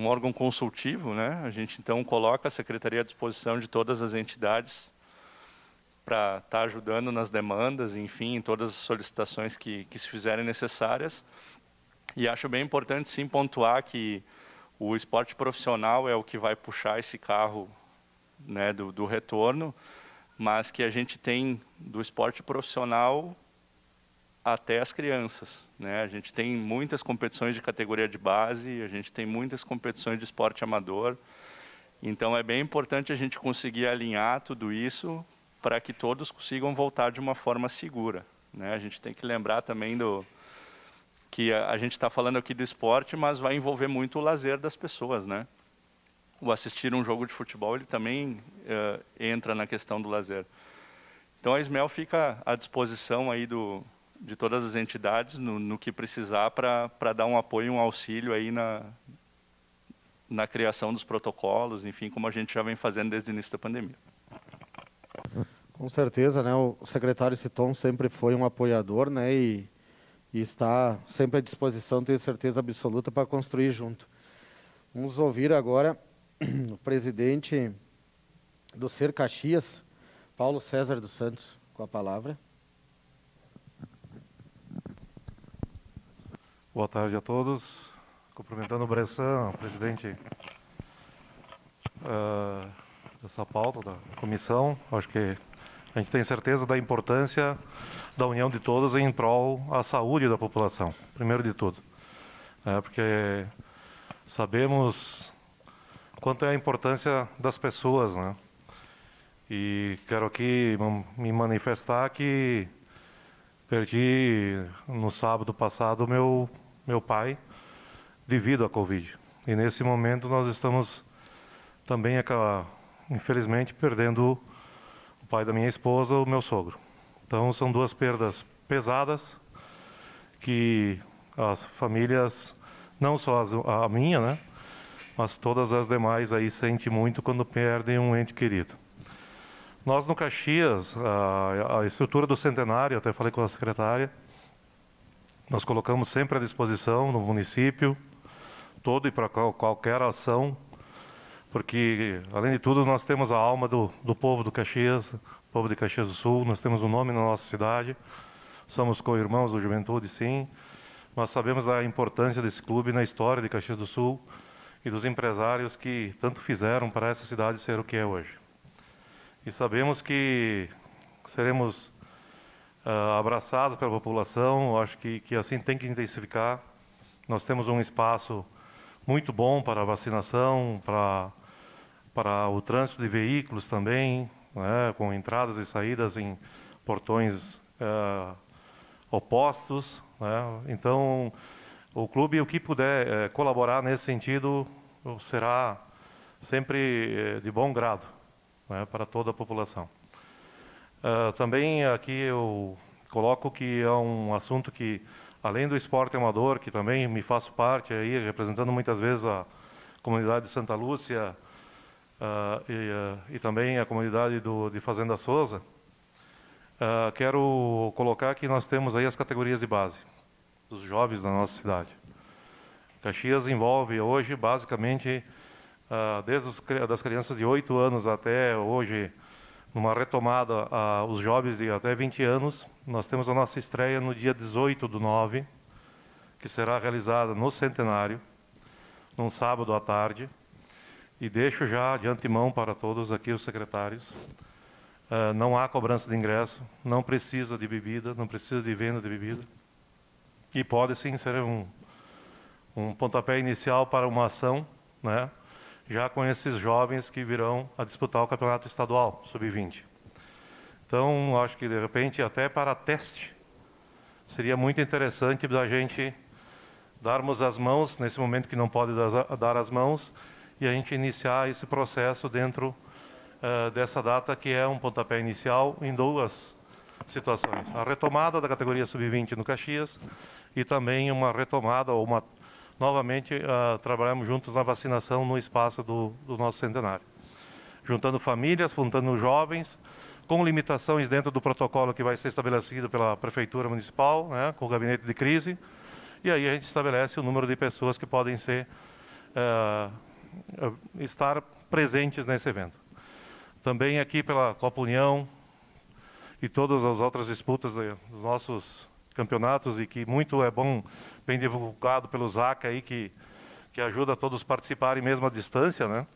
órgão consultivo, né, a gente, então, coloca a secretaria à disposição de todas as entidades para estar ajudando nas demandas, enfim, em todas as solicitações que se fizerem necessárias. E acho bem importante, sim, pontuar que o esporte profissional é o que vai puxar esse carro, né, do retorno, mas que a gente tem do esporte profissional até as crianças, né? A gente tem muitas competições de categoria de base, a gente tem muitas competições de esporte amador, então é bem importante a gente conseguir alinhar tudo isso para que todos consigam voltar de uma forma segura, né? A gente tem que lembrar também que a gente está falando aqui do esporte, mas vai envolver muito o lazer das pessoas, né? O assistir um jogo de futebol, ele também entra na questão do lazer. Então, a SMEL fica à disposição aí de todas as entidades no que precisar para dar um apoio, um auxílio aí na criação dos protocolos, enfim, como a gente já vem fazendo desde o início da pandemia. Com certeza, né? O secretário Citon sempre foi um apoiador, né? E está sempre à disposição, tenho certeza absoluta, para construir junto. Vamos ouvir agora o presidente do Ser Caxias, Paulo César dos Santos, com a palavra. Boa tarde a todos. Cumprimentando o Bressan, presidente dessa pauta da comissão. Acho que a gente tem certeza da importância da união de todos em prol à saúde da população, primeiro de tudo. Porque sabemos quanto é a importância das pessoas, né? E quero aqui me manifestar que perdi no sábado passado meu pai devido à Covid. E nesse momento nós estamos também, infelizmente, perdendo o pai da minha esposa, o meu sogro. Então são duas perdas pesadas que as famílias, não só a minha, né, mas todas as demais aí sentem muito quando perdem um ente querido. Nós no Caxias, a estrutura do centenário, até falei com a secretária, nós colocamos sempre à disposição no município todo e para qualquer ação, porque, além de tudo, nós temos a alma do povo do Caxias, povo de Caxias do Sul, nós temos um nome na nossa cidade, somos co-irmãos do Juventude, sim, nós sabemos da importância desse clube na história de Caxias do Sul e dos empresários que tanto fizeram para essa cidade ser o que é hoje. E sabemos que seremos abraçados pela população, acho que assim tem que intensificar. Nós temos um espaço muito bom para a vacinação, para o trânsito de veículos também, né, com entradas e saídas em portões opostos, né? Então, o clube, o que puder colaborar nesse sentido, será sempre de bom grado, né, para toda a população. Também aqui eu coloco que é um assunto que, além do esporte amador, que também me faço parte aí, representando muitas vezes a comunidade de Santa Lúcia e também a comunidade de Fazenda Souza, quero colocar que nós temos aí as categorias de base dos jovens da nossa cidade. Caxias envolve hoje, basicamente, desde das crianças de 8 anos até hoje, numa retomada, os jovens de até 20 anos. Nós temos a nossa estreia no dia 18/9, que será realizada no Centenário, num sábado à tarde. E deixo já de antemão para todos aqui os secretários, não há cobrança de ingresso, não precisa de bebida, não precisa de venda de bebida. E pode sim ser um pontapé inicial para uma ação, né, já com esses jovens que virão a disputar o campeonato estadual, sub-20. Então, acho que, de repente, até para teste, seria muito interessante da gente darmos as mãos, nesse momento que não pode dar as mãos, e a gente iniciar esse processo dentro dessa data, que é um pontapé inicial em duas situações. A retomada da categoria sub-20 no Caxias e também uma retomada, ou novamente, trabalhamos juntos na vacinação no espaço do nosso centenário. Juntando famílias, juntando jovens, com limitações dentro do protocolo que vai ser estabelecido pela Prefeitura Municipal, né, com o gabinete de crise, e aí a gente estabelece o número de pessoas que podem estar presentes nesse evento. Também aqui pela Copa União e todas as outras disputas dos nossos campeonatos, e que muito é bom, bem divulgado pelo ZAC aí, que ajuda a todos a participarem mesmo à distância, né?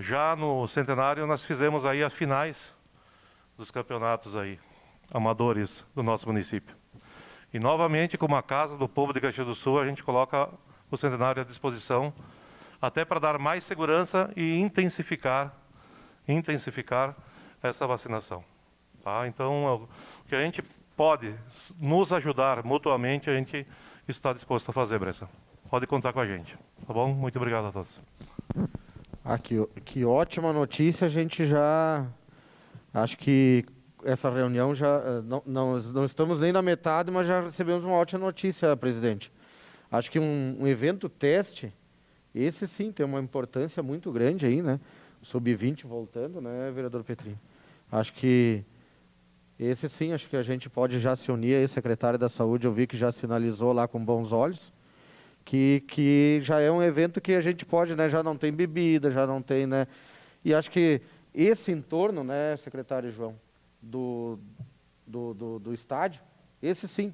Já no Centenário nós fizemos aí as finais dos campeonatos aí, amadores do nosso município. E novamente, como a Casa do Povo de Caxias do Sul, a gente coloca o Centenário à disposição, até para dar mais segurança e intensificar essa vacinação. Tá? Então, o que a gente pode nos ajudar mutuamente, a gente está disposto a fazer, Bressan. Pode contar com a gente. Tá bom? Muito obrigado a todos. Que ótima notícia, a gente já... Acho que essa reunião já... Não estamos nem na metade, mas já recebemos uma ótima notícia, presidente. Acho que um evento teste, esse sim tem uma importância muito grande aí, né? O Sub-20 voltando, né, vereador Petrinho? Acho que esse sim, acho que a gente pode já se unir aí, secretário da Saúde, eu vi que já sinalizou lá com bons olhos, que já é um evento que a gente pode, né, já não tem bebida, já não tem, né, e acho que esse entorno, né, secretário João, do estádio, esse sim,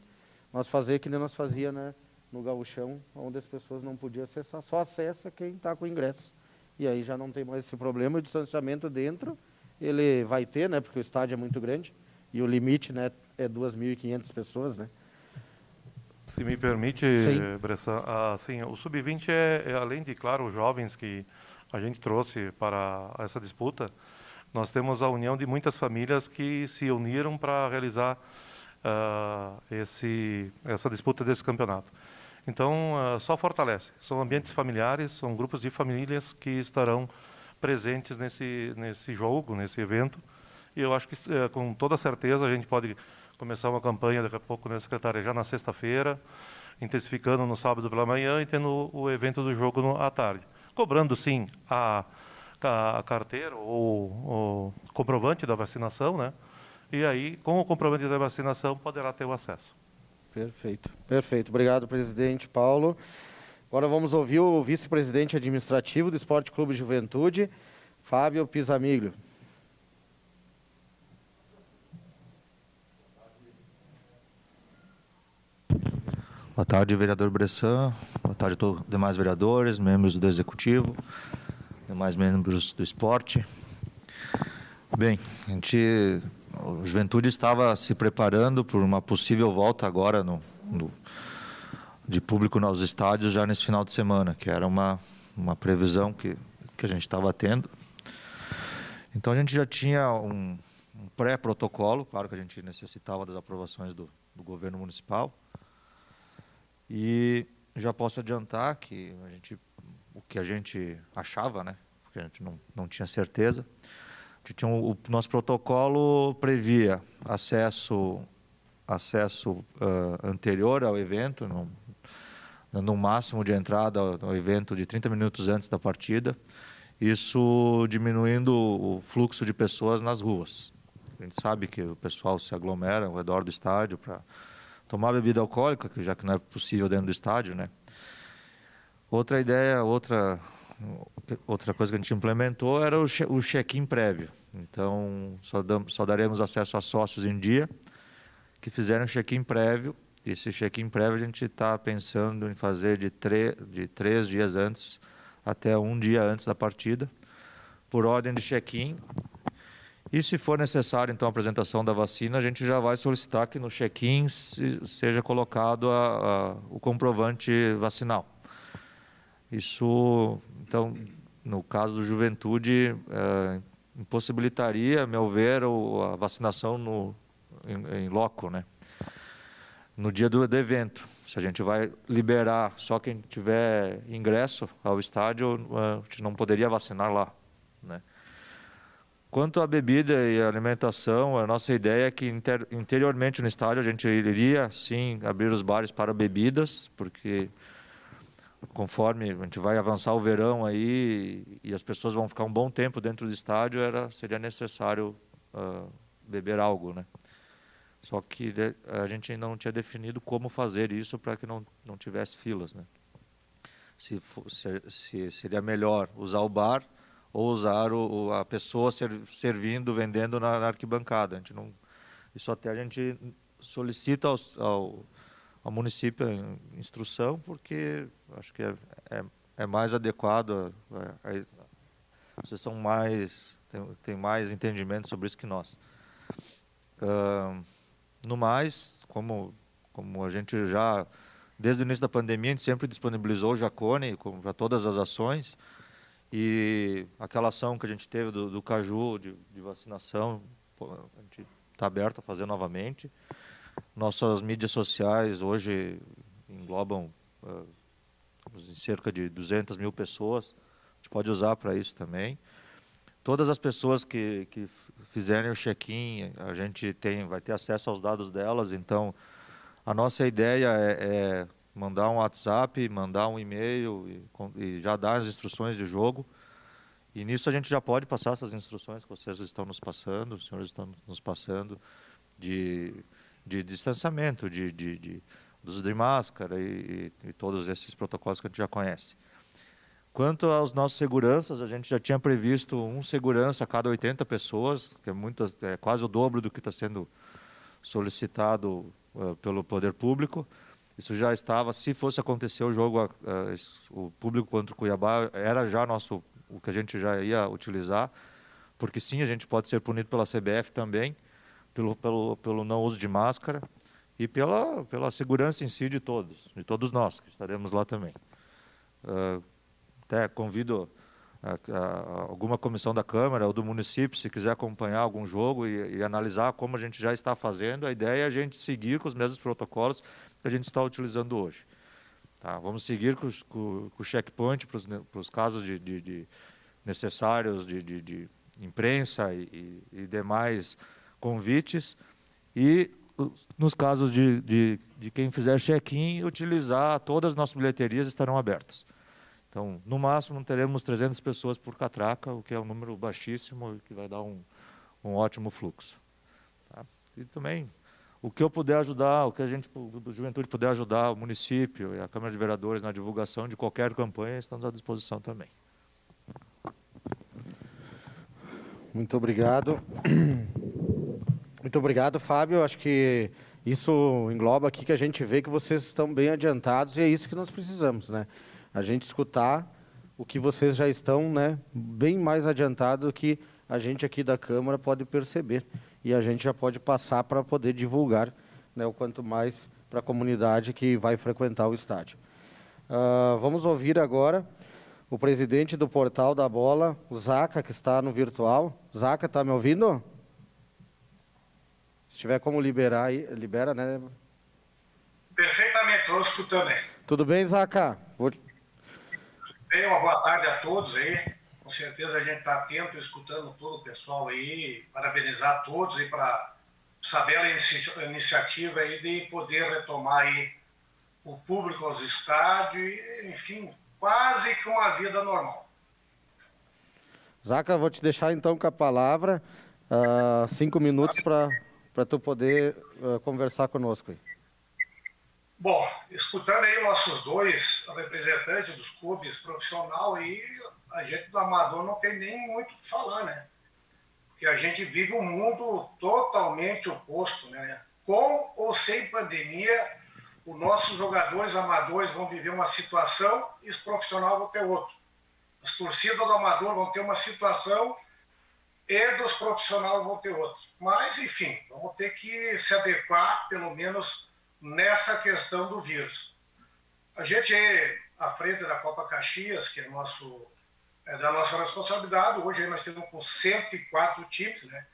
nós fazer que nem nós fazia, né, no Gauchão, onde as pessoas não podiam acessar, só acessa quem está com ingresso. e aí já não tem mais esse problema. O distanciamento dentro, ele vai ter, né, porque o estádio é muito grande, e o limite, né, é 2.500 pessoas, né? Se me permite, Bressan, assim, o Sub-20 além de, claro, os jovens que a gente trouxe para essa disputa, nós temos a união de muitas famílias que se uniram para realizar essa disputa desse campeonato. Então, só fortalece. São ambientes familiares, são grupos de famílias que estarão presentes nesse jogo, nesse evento. E eu acho que, com toda certeza, a gente pode começar uma campanha daqui a pouco, né, secretária, já na sexta-feira, intensificando no sábado pela manhã e tendo o evento do jogo à tarde. Cobrando, sim, a carteira ou comprovante da vacinação, né? E aí, com o comprovante da vacinação, poderá ter o acesso. Perfeito, perfeito. Obrigado, presidente Paulo. Agora vamos ouvir o vice-presidente administrativo do Esporte Clube Juventude, Fábio Pisamiglio. Boa tarde, vereador Bressan. Boa tarde a todos os demais vereadores, membros do Executivo, demais membros do esporte. Bem, o Juventude estava se preparando por uma possível volta agora de público nos estádios já nesse final de semana, que era uma previsão que a gente estava tendo. Então a gente já tinha um pré-protocolo, claro que a gente necessitava das aprovações do governo municipal. E já posso adiantar que o que a gente achava, né, porque a gente não tinha certeza, o nosso protocolo previa acesso anterior ao evento, dando um máximo de entrada ao evento de 30 minutos antes da partida, isso diminuindo o fluxo de pessoas nas ruas. A gente sabe que o pessoal se aglomera ao redor do estádio para tomar bebida alcoólica, já que não é possível dentro do estádio, né? Outra ideia, outra coisa que a gente implementou era o check-in prévio. Então, só daremos acesso a sócios em dia que fizerem um check-in prévio. Esse check-in prévio a gente está pensando em fazer de 3 dias antes até 1 dia antes da partida, por ordem de check-in. E se for necessário, então, a apresentação da vacina, a gente já vai solicitar que no check-in seja colocado o comprovante vacinal. Isso, então, no caso do Juventude, impossibilitaria, a meu ver, a vacinação em loco, né? No dia do evento. Se a gente vai liberar só quem tiver ingresso ao estádio, a gente não poderia vacinar lá, né? Quanto à bebida e à alimentação, a nossa ideia é que interiormente no estádio a gente iria, sim, abrir os bares para bebidas, porque conforme a gente vai avançar o verão aí e as pessoas vão ficar um bom tempo dentro do estádio, seria necessário beber algo, né? Só que a gente ainda não tinha definido como fazer isso para que não tivesse filas, né? Se seria melhor usar o bar ou usar a pessoa servindo, vendendo na arquibancada. Isso até a gente solicita ao município a instrução, porque acho que é mais adequado, vocês têm mais entendimento sobre isso que nós. No mais, como a gente já, desde o início da pandemia, a gente sempre disponibilizou o Jacone para todas as ações. E aquela ação que a gente teve do Caju, de vacinação, a gente está aberto a fazer novamente. Nossas mídias sociais hoje englobam cerca de 200 mil pessoas. A gente pode usar para isso também. Todas as pessoas que fizerem o check-in, a gente vai ter acesso aos dados delas. Então, a nossa ideia é mandar um WhatsApp, mandar um e-mail e já dar as instruções de jogo. E nisso a gente já pode passar essas instruções que vocês estão nos passando, os senhores estão nos passando, de distanciamento, de uso de máscara e todos esses protocolos que a gente já conhece. Quanto aos nossos seguranças, a gente já tinha previsto um segurança a cada 80 pessoas, que é quase o dobro do que está sendo solicitado pelo poder público. Isso já estava, se fosse acontecer o jogo, o público contra o Cuiabá era já nosso o que a gente já ia utilizar, porque sim, a gente pode ser punido pela CBF também, pelo não uso de máscara e pela segurança em si de todos nós, que estaremos lá também. Até convido alguma comissão da Câmara ou do município, se quiser acompanhar algum jogo e analisar como a gente já está fazendo, a ideia é a gente seguir com os mesmos protocolos que a gente está utilizando hoje. Tá? Vamos seguir com o checkpoint para os casos necessários de imprensa e demais convites, e nos casos de quem fizer check-in, utilizar, todas as nossas bilheterias estarão abertas. Então, no máximo, teremos 300 pessoas por catraca, o que é um número baixíssimo e que vai dar um ótimo fluxo. Tá? E também, o que eu puder ajudar, o que a gente, do Juventude, puder ajudar o município e a Câmara de Vereadores na divulgação de qualquer campanha, estamos à disposição também. Muito obrigado. Muito obrigado, Fábio. Acho que isso engloba aqui que a gente vê que vocês estão bem adiantados e é isso que nós precisamos, né? A gente escutar o que vocês já estão, né, bem mais adiantado do que a gente aqui da Câmara pode perceber. E a gente já pode passar para poder divulgar, né, o quanto mais para a comunidade que vai frequentar o estádio. Vamos ouvir agora o presidente do Portal da Bola, o Zaca, que está no virtual. Zaca, está me ouvindo? Se tiver como liberar aí, libera, né? Perfeitamente, estou escutando aí. Tudo bem, Zaca? Bem, uma boa tarde a todos aí. Com certeza a gente está atento, escutando todo o pessoal aí. Parabenizar a todos aí para essa bela iniciativa aí de poder retomar aí o público aos estádios, enfim, quase que uma vida normal. Zaca, vou te deixar então com a palavra, 5 minutos para tu poder conversar conosco aí. Bom, escutando aí nossos dois representantes dos clubes profissionais, aí a gente do amador não tem nem muito o que falar, né? Porque a gente vive um mundo totalmente oposto, né? Com ou sem pandemia, os nossos jogadores amadores vão viver uma situação e os profissionais vão ter outra. As torcidas do amador vão ter uma situação e dos profissionais vão ter outra. Mas, enfim, vamos ter que se adequar, pelo menos, nessa questão do vírus. A gente é à frente da Copa Caxias, que é da nossa responsabilidade. Hoje nós temos com 104 times, né?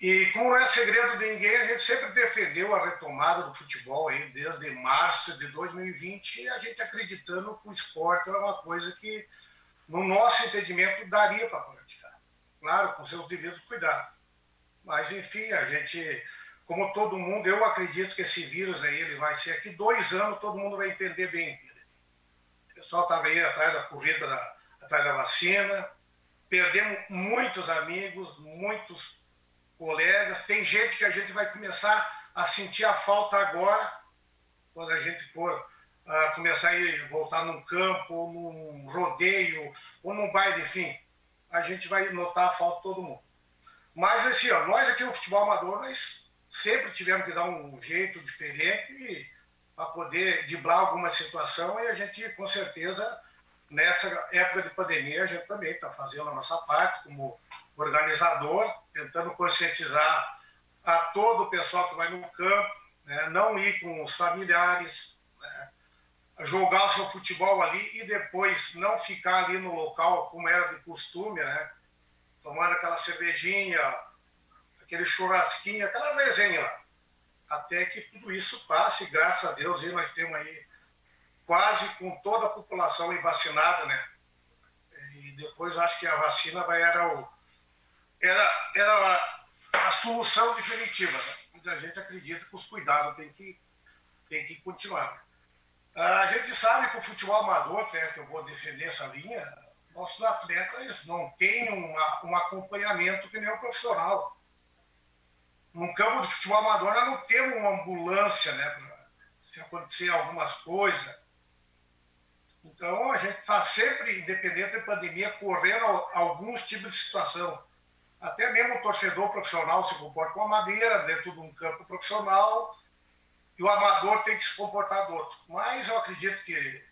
E como não é segredo de ninguém, a gente sempre defendeu a retomada do futebol aí, desde março de 2020, e a gente acreditando que o esporte era uma coisa que, no nosso entendimento, daria para praticar. Claro, com seus devidos cuidados. Mas, enfim, a gente, como todo mundo, eu acredito que esse vírus aí, ele vai ser aqui 2 anos, todo mundo vai entender bem. O pessoal estava aí atrás da corrida, atrás da vacina, perdemos muitos amigos, muitos colegas, tem gente que a gente vai começar a sentir a falta agora, quando a gente for começar a ir, voltar num campo, ou num rodeio, ou num baile, enfim, a gente vai notar a falta de todo mundo. Mas assim, nós aqui no futebol amador, nós sempre tivemos que dar um jeito diferente para poder driblar alguma situação, e a gente, com certeza, nessa época de pandemia, a gente também está fazendo a nossa parte como organizador, tentando conscientizar a todo o pessoal que vai no campo, né, não ir com os familiares, né, jogar o seu futebol ali e depois não ficar ali no local como era de costume, né, tomando aquela cervejinha, aquele churrasquinho, aquela resenha lá, até que tudo isso passe, graças a Deus, e nós temos aí quase com toda a população vacinada, né, e depois acho que a vacina era a solução definitiva, né? Mas a gente acredita que os cuidados têm que continuar. A gente sabe que o futebol amador, né, que eu vou defender essa linha, nossos atletas não têm um acompanhamento que nem o profissional. Num campo de futebol amador, nós não temos uma ambulância, né, se acontecer algumas coisas. Então, a gente está sempre, independente da pandemia, correndo alguns tipos de situação. Até mesmo o torcedor profissional se comporta com a madeira dentro de um campo profissional e o amador tem que se comportar do outro. Mas eu acredito que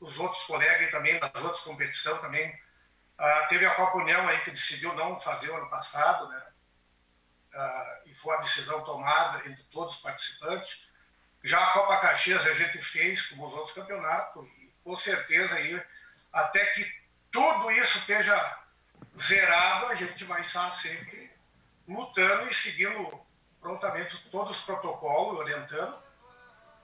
os outros colegas também, das outras competições, também Teve a Copa União aí que decidiu não fazer o ano passado, né? E foi uma decisão tomada entre todos os participantes. Já a Copa Caxias a gente fez, como os outros campeonatos, e com certeza aí, até que tudo isso esteja zerado, a gente vai estar sempre lutando e seguindo prontamente todos os protocolos, orientando,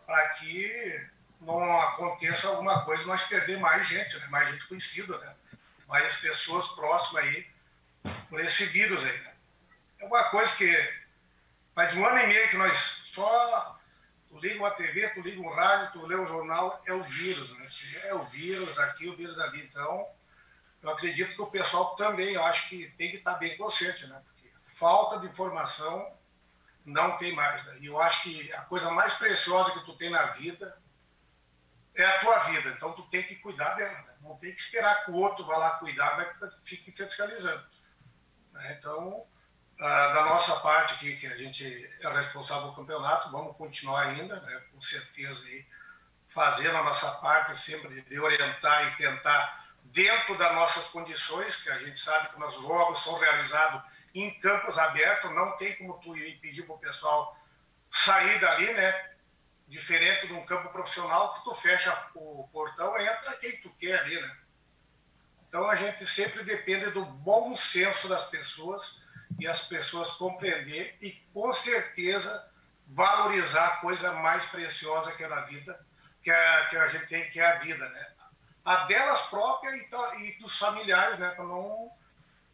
para que não aconteça alguma coisa, nós perder mais gente, né? Mais gente conhecida, né? Mais pessoas próximas aí por esse vírus aí, né? É uma coisa que faz 1 ano e meio que nós só... Tu liga uma TV, tu liga um rádio, tu lê um jornal, é o vírus, né? É o vírus daqui, o vírus dali. Então, eu acredito que o pessoal também, eu acho que tem que estar bem consciente, né? Porque falta de informação não tem mais, né? E eu acho que a coisa mais preciosa que tu tem na vida é a tua vida. Então, tu tem que cuidar dela, né? Não tem que esperar que o outro vá lá cuidar, vai fique fiscalizando, né? Então, da nossa parte aqui, que a gente é responsável pelo campeonato, vamos continuar ainda, né? Com certeza, aí, fazendo a nossa parte sempre de orientar e tentar, dentro das nossas condições, que a gente sabe que os jogos são realizados em campos abertos, não tem como tu pedir para o pessoal sair dali, né? Diferente de um campo profissional, que tu fecha o portão, entra quem tu quer ali, né? Então a gente sempre depende do bom senso das pessoas e as pessoas compreender e, com certeza, valorizar a coisa mais preciosa que é na vida, que a gente tem, que é a vida, né? A delas próprias e dos familiares, né? Para não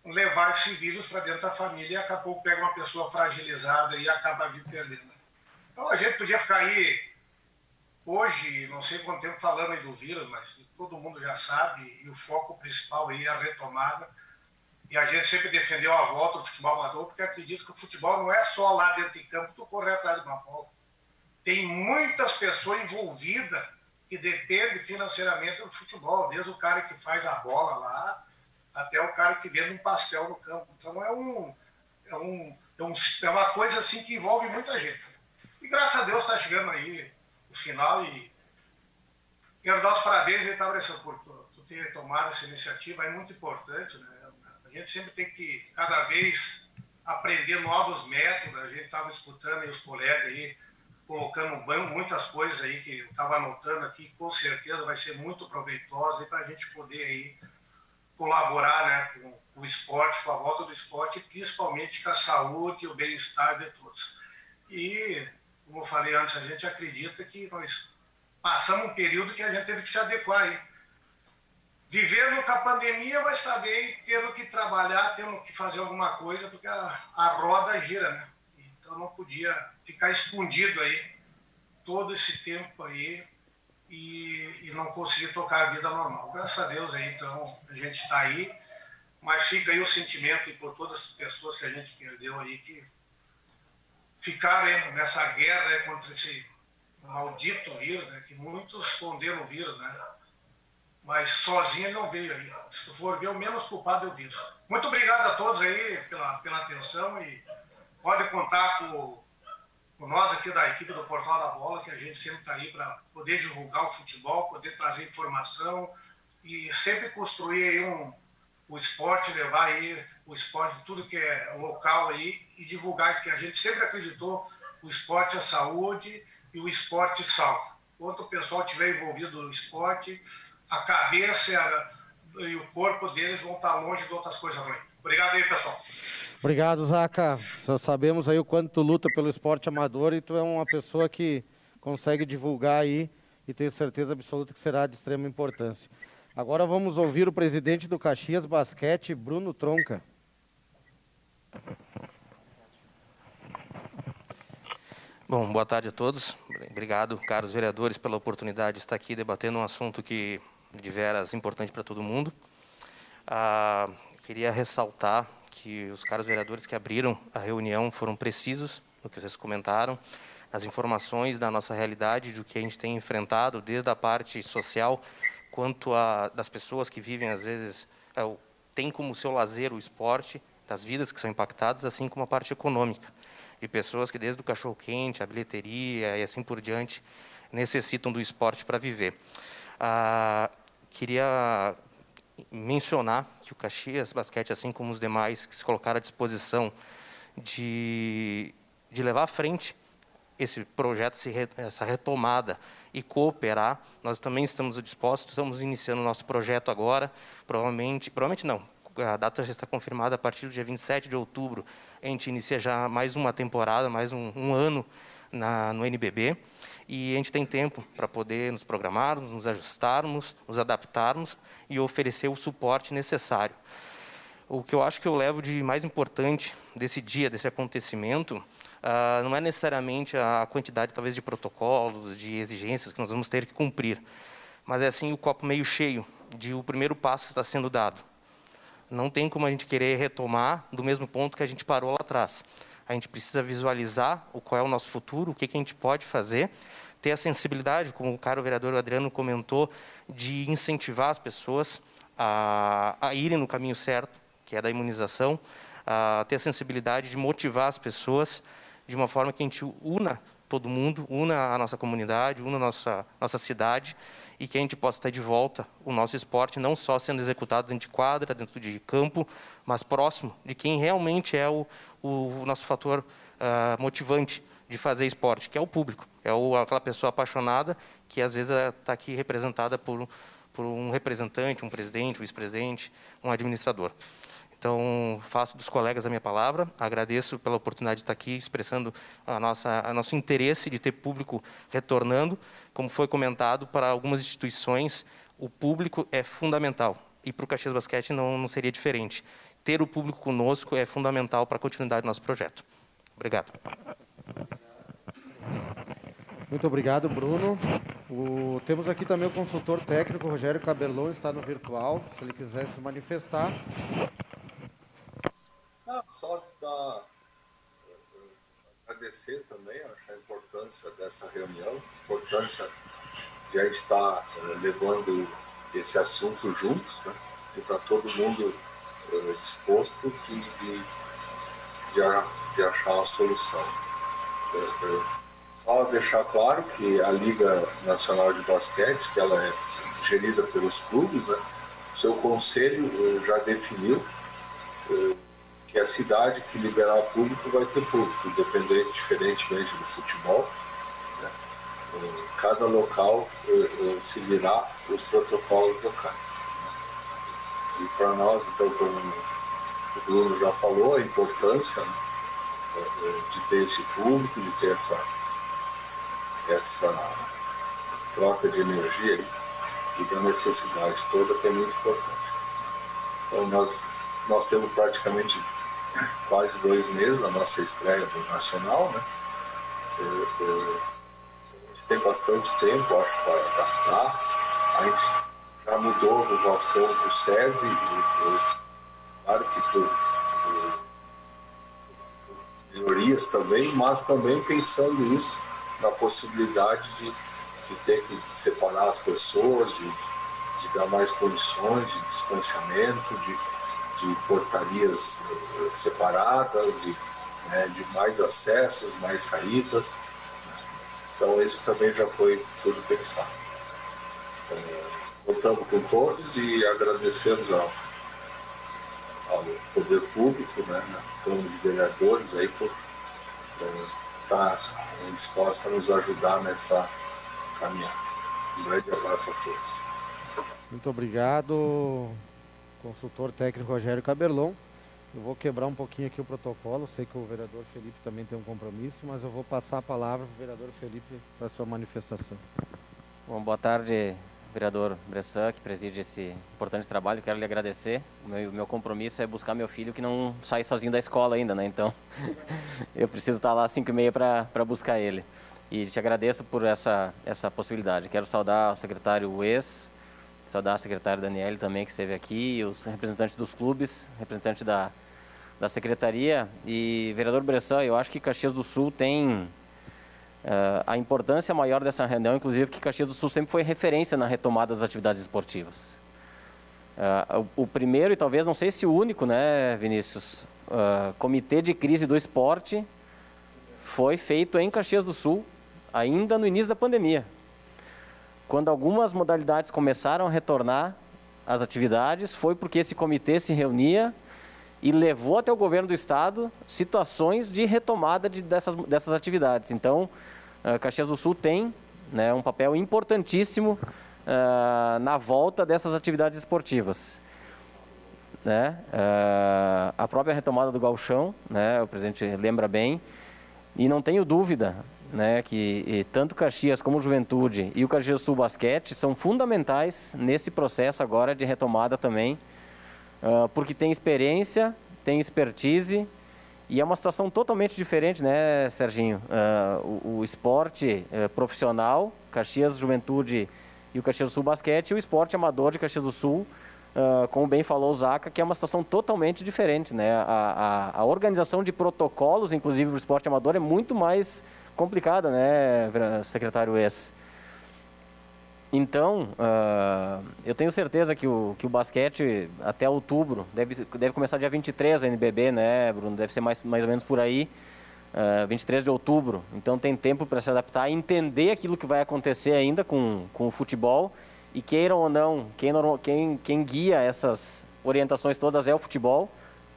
levar esse vírus para dentro da família e daqui a pouco pega uma pessoa fragilizada e acaba a vida perdendo. Então a gente podia ficar aí hoje, não sei quanto tempo falando aí do vírus, mas todo mundo já sabe, e o foco principal aí é a retomada. E a gente sempre defendeu a volta do futebol amador, porque acredito que o futebol não é só lá dentro de campo tu correr atrás de uma bola. Tem muitas pessoas envolvidas que dependem financeiramente do futebol, desde o cara que faz a bola lá, até o cara que vende um pastel no campo. Então é uma coisa assim que envolve muita gente. E graças a Deus está chegando aí o final e quero dar os parabéns aí, tá, Bressan, por tu ter tomado essa iniciativa, é muito importante, né? A gente sempre tem que, cada vez, aprender novos métodos. A gente estava escutando aí os colegas aí, colocando no banco muitas coisas aí que eu estava anotando aqui, com certeza vai ser muito proveitosa para a gente poder aí colaborar, né, com o esporte, com a volta do esporte, e principalmente com a saúde e o bem-estar de todos. E, como eu falei antes, a gente acredita que nós passamos um período que a gente teve que se adequar aí. Vivendo com a pandemia, mas também tendo que trabalhar, tendo que fazer alguma coisa, porque a roda gira, né? Então não podia ficar escondido aí todo esse tempo aí e não conseguir tocar a vida normal. Graças a Deus aí, então, a gente está aí, mas fica aí o sentimento e por todas as pessoas que a gente perdeu aí, que ficaram aí nessa guerra contra esse maldito vírus, né? Que muitos esconderam o vírus, né? Mas sozinho ele não veio aí. Se tu for ver, o menos culpado é o vírus. Muito obrigado a todos aí pela atenção e pode contar com nós aqui da equipe do Portal da Bola, que a gente sempre está aí para poder divulgar o futebol, poder trazer informação e sempre construir aí o esporte, levar aí o esporte, tudo que é local aí e divulgar, que a gente sempre acreditou, o esporte é saúde e o esporte salva. Enquanto o pessoal estiver envolvido no esporte, a cabeça e o corpo deles vão estar longe de outras coisas ruins. Obrigado aí, pessoal. Obrigado, Zaca. Sabemos aí o quanto tu luta pelo esporte amador e tu é uma pessoa que consegue divulgar aí e tenho certeza absoluta que será de extrema importância. Agora vamos ouvir o presidente do Caxias Basquete, Bruno Tronca. Bom, boa tarde a todos. Obrigado, caros vereadores, pela oportunidade de estar aqui debatendo um assunto que de veras importante para todo mundo. Queria ressaltar que os caros vereadores que abriram a reunião foram precisos no que vocês comentaram, as informações da nossa realidade, do que a gente tem enfrentado, desde a parte social, quanto das pessoas que vivem, às vezes, tem como seu lazer o esporte, das vidas que são impactadas, assim como a parte econômica, de pessoas que desde o cachorro-quente, a bilheteria e assim por diante, necessitam do esporte para viver. Queria mencionar que o Caxias Basquete, assim como os demais que se colocaram à disposição de levar à frente esse projeto, essa retomada e cooperar, nós também estamos dispostos, estamos iniciando o nosso projeto agora, provavelmente não, a data já está confirmada, a partir do dia 27 de outubro, a gente inicia já mais uma temporada, mais um ano no NBB, e a gente tem tempo para poder nos programarmos, nos ajustarmos, nos adaptarmos e oferecer o suporte necessário. O que eu acho que eu levo de mais importante desse dia, desse acontecimento, não é necessariamente a quantidade, talvez, de protocolos, de exigências que nós vamos ter que cumprir, mas é, assim, o copo meio cheio, de o primeiro passo está sendo dado. Não tem como a gente querer retomar do mesmo ponto que a gente parou lá atrás. A gente precisa visualizar qual é o nosso futuro, o que a gente pode fazer, ter a sensibilidade, como o caro vereador Adriano comentou, de incentivar as pessoas a irem no caminho certo, que é da imunização, ter a sensibilidade de motivar as pessoas de uma forma que a gente una todo mundo, una a nossa comunidade, una a nossa cidade, e que a gente possa ter de volta o nosso esporte, não só sendo executado dentro de quadra, dentro de campo, mas próximo de quem realmente é o nosso fator motivante de fazer esporte, que é o público, é aquela pessoa apaixonada que às vezes está aqui representada por um representante, um presidente, um vice-presidente, um administrador. Então, faço dos colegas a minha palavra, agradeço pela oportunidade de estar aqui expressando nosso interesse de ter público retornando. Como foi comentado, para algumas instituições, o público é fundamental, e para o Caxias Basquete não seria diferente. Ter o público conosco é fundamental para a continuidade do nosso projeto. Obrigado. Muito obrigado, Bruno. Temos aqui também o consultor técnico, Rogério Caberlon, está no virtual, se ele quiser se manifestar. Só agradecer também, acho a importância dessa reunião, a importância de a gente estar levando esse assunto juntos, né? E está todo mundo disposto de achar a solução. Só deixar claro que a Liga Nacional de Basquete, que ela é gerida pelos clubes, né? O seu conselho já definiu que a cidade que liberar público vai ter público, diferentemente do futebol, né? Cada local seguirá os protocolos locais. Né? E para nós, então, como o Bruno já falou, a importância, né, de ter esse público, de ter essa troca de energia aí, e da necessidade toda, que é muito importante. Então, nós temos praticamente quase 2 meses a nossa estreia do Nacional, né? A gente tem bastante tempo, acho, para adaptar. A gente já mudou do Vascão para o SESI, claro que por melhorias também, mas também pensando isso na possibilidade de ter que separar as pessoas, de dar mais condições de distanciamento, de portarias separadas, de mais acessos, mais saídas. Então, isso também já foi tudo pensado. Contamos com todos e agradecemos ao poder público, né, na Câmara de Vereadores, aí, por estar disposta a nos ajudar nessa caminhada. Um grande abraço a todos. Muito obrigado, consultor técnico Rogério Caberlon. Eu vou quebrar um pouquinho aqui o protocolo, sei que o vereador Felipe também tem um compromisso, mas eu vou passar a palavra para o vereador Felipe para a sua manifestação. Bom, boa tarde, vereador Bressan, que preside esse importante trabalho. Quero lhe agradecer. O meu compromisso é buscar meu filho, que não sai sozinho da escola ainda, né? Então, eu preciso estar lá às 5h30 para buscar ele. E te agradeço por essa possibilidade. Quero saudar o secretário Wes, saudar a secretária Daniele também, que esteve aqui, e os representantes dos clubes, representantes da secretaria. E, vereador Bressan, eu acho que Caxias do Sul tem a importância maior dessa reunião, inclusive porque Caxias do Sul sempre foi referência na retomada das atividades esportivas. O primeiro, e talvez não sei se o único, né, Vinícius, comitê de crise do esporte foi feito em Caxias do Sul, ainda no início da pandemia. Quando algumas modalidades começaram a retornar, as atividades foi porque esse comitê se reunia e levou até o governo do estado situações de retomada dessas atividades. Então, Caxias do Sul tem, né, um papel importantíssimo na volta dessas atividades esportivas. Né? A própria retomada do gauchão, né, o presidente lembra bem, e não tenho dúvida, né, que tanto Caxias como Juventude e o Caxias do Sul Basquete são fundamentais nesse processo agora de retomada também, porque tem experiência, tem expertise, e é uma situação totalmente diferente, né, Serginho? O esporte profissional, Caxias, Juventude e o Caxias do Sul Basquete, e o esporte amador de Caxias do Sul, como bem falou o Zaca, que é uma situação totalmente diferente, né? A organização de protocolos, inclusive para o esporte amador, é muito mais complicada, né, secretário Ex? Então, eu tenho certeza que o basquete, até outubro, deve começar dia 23 a NBB, né, Bruno? Deve ser mais ou menos por aí, 23 de outubro. Então, tem tempo para se adaptar, entender aquilo que vai acontecer ainda com o futebol. E queiram ou não, quem guia essas orientações todas é o futebol,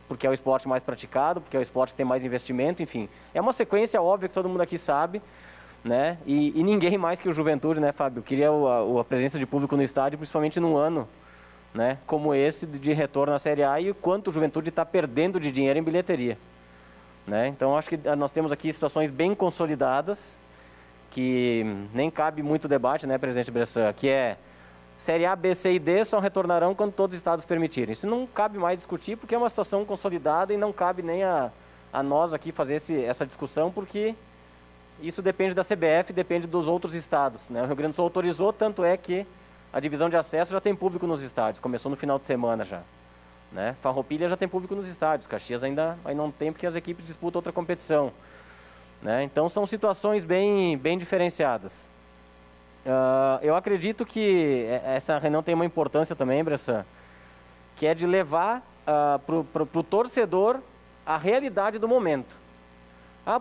porque é o esporte mais praticado, porque é o esporte que tem mais investimento, enfim. É uma sequência óbvia que todo mundo aqui sabe, né? E ninguém mais que o Juventude, né, Fábio? Queria a presença de público no estádio, principalmente num ano, né, como esse de retorno à Série A, e o quanto o Juventude está perdendo de dinheiro em bilheteria. Né? Então, acho que nós temos aqui situações bem consolidadas, que nem cabe muito debate, né, presidente Bressan, que é Série A, B, C e D só retornarão quando todos os estados permitirem. Isso não cabe mais discutir, porque é uma situação consolidada e não cabe nem a nós aqui fazer essa discussão, porque isso depende da CBF, depende dos outros estados. Né? O Rio Grande do Sul autorizou, tanto é que a divisão de acesso já tem público nos estádios, começou no final de semana já. Né? Farroupilha já tem público nos estádios, Caxias ainda não tem, porque as equipes disputam outra competição. Né? Então são situações bem diferenciadas. Eu acredito que essa reunião tem uma importância também, Bressan, que é de levar para o torcedor a realidade do momento.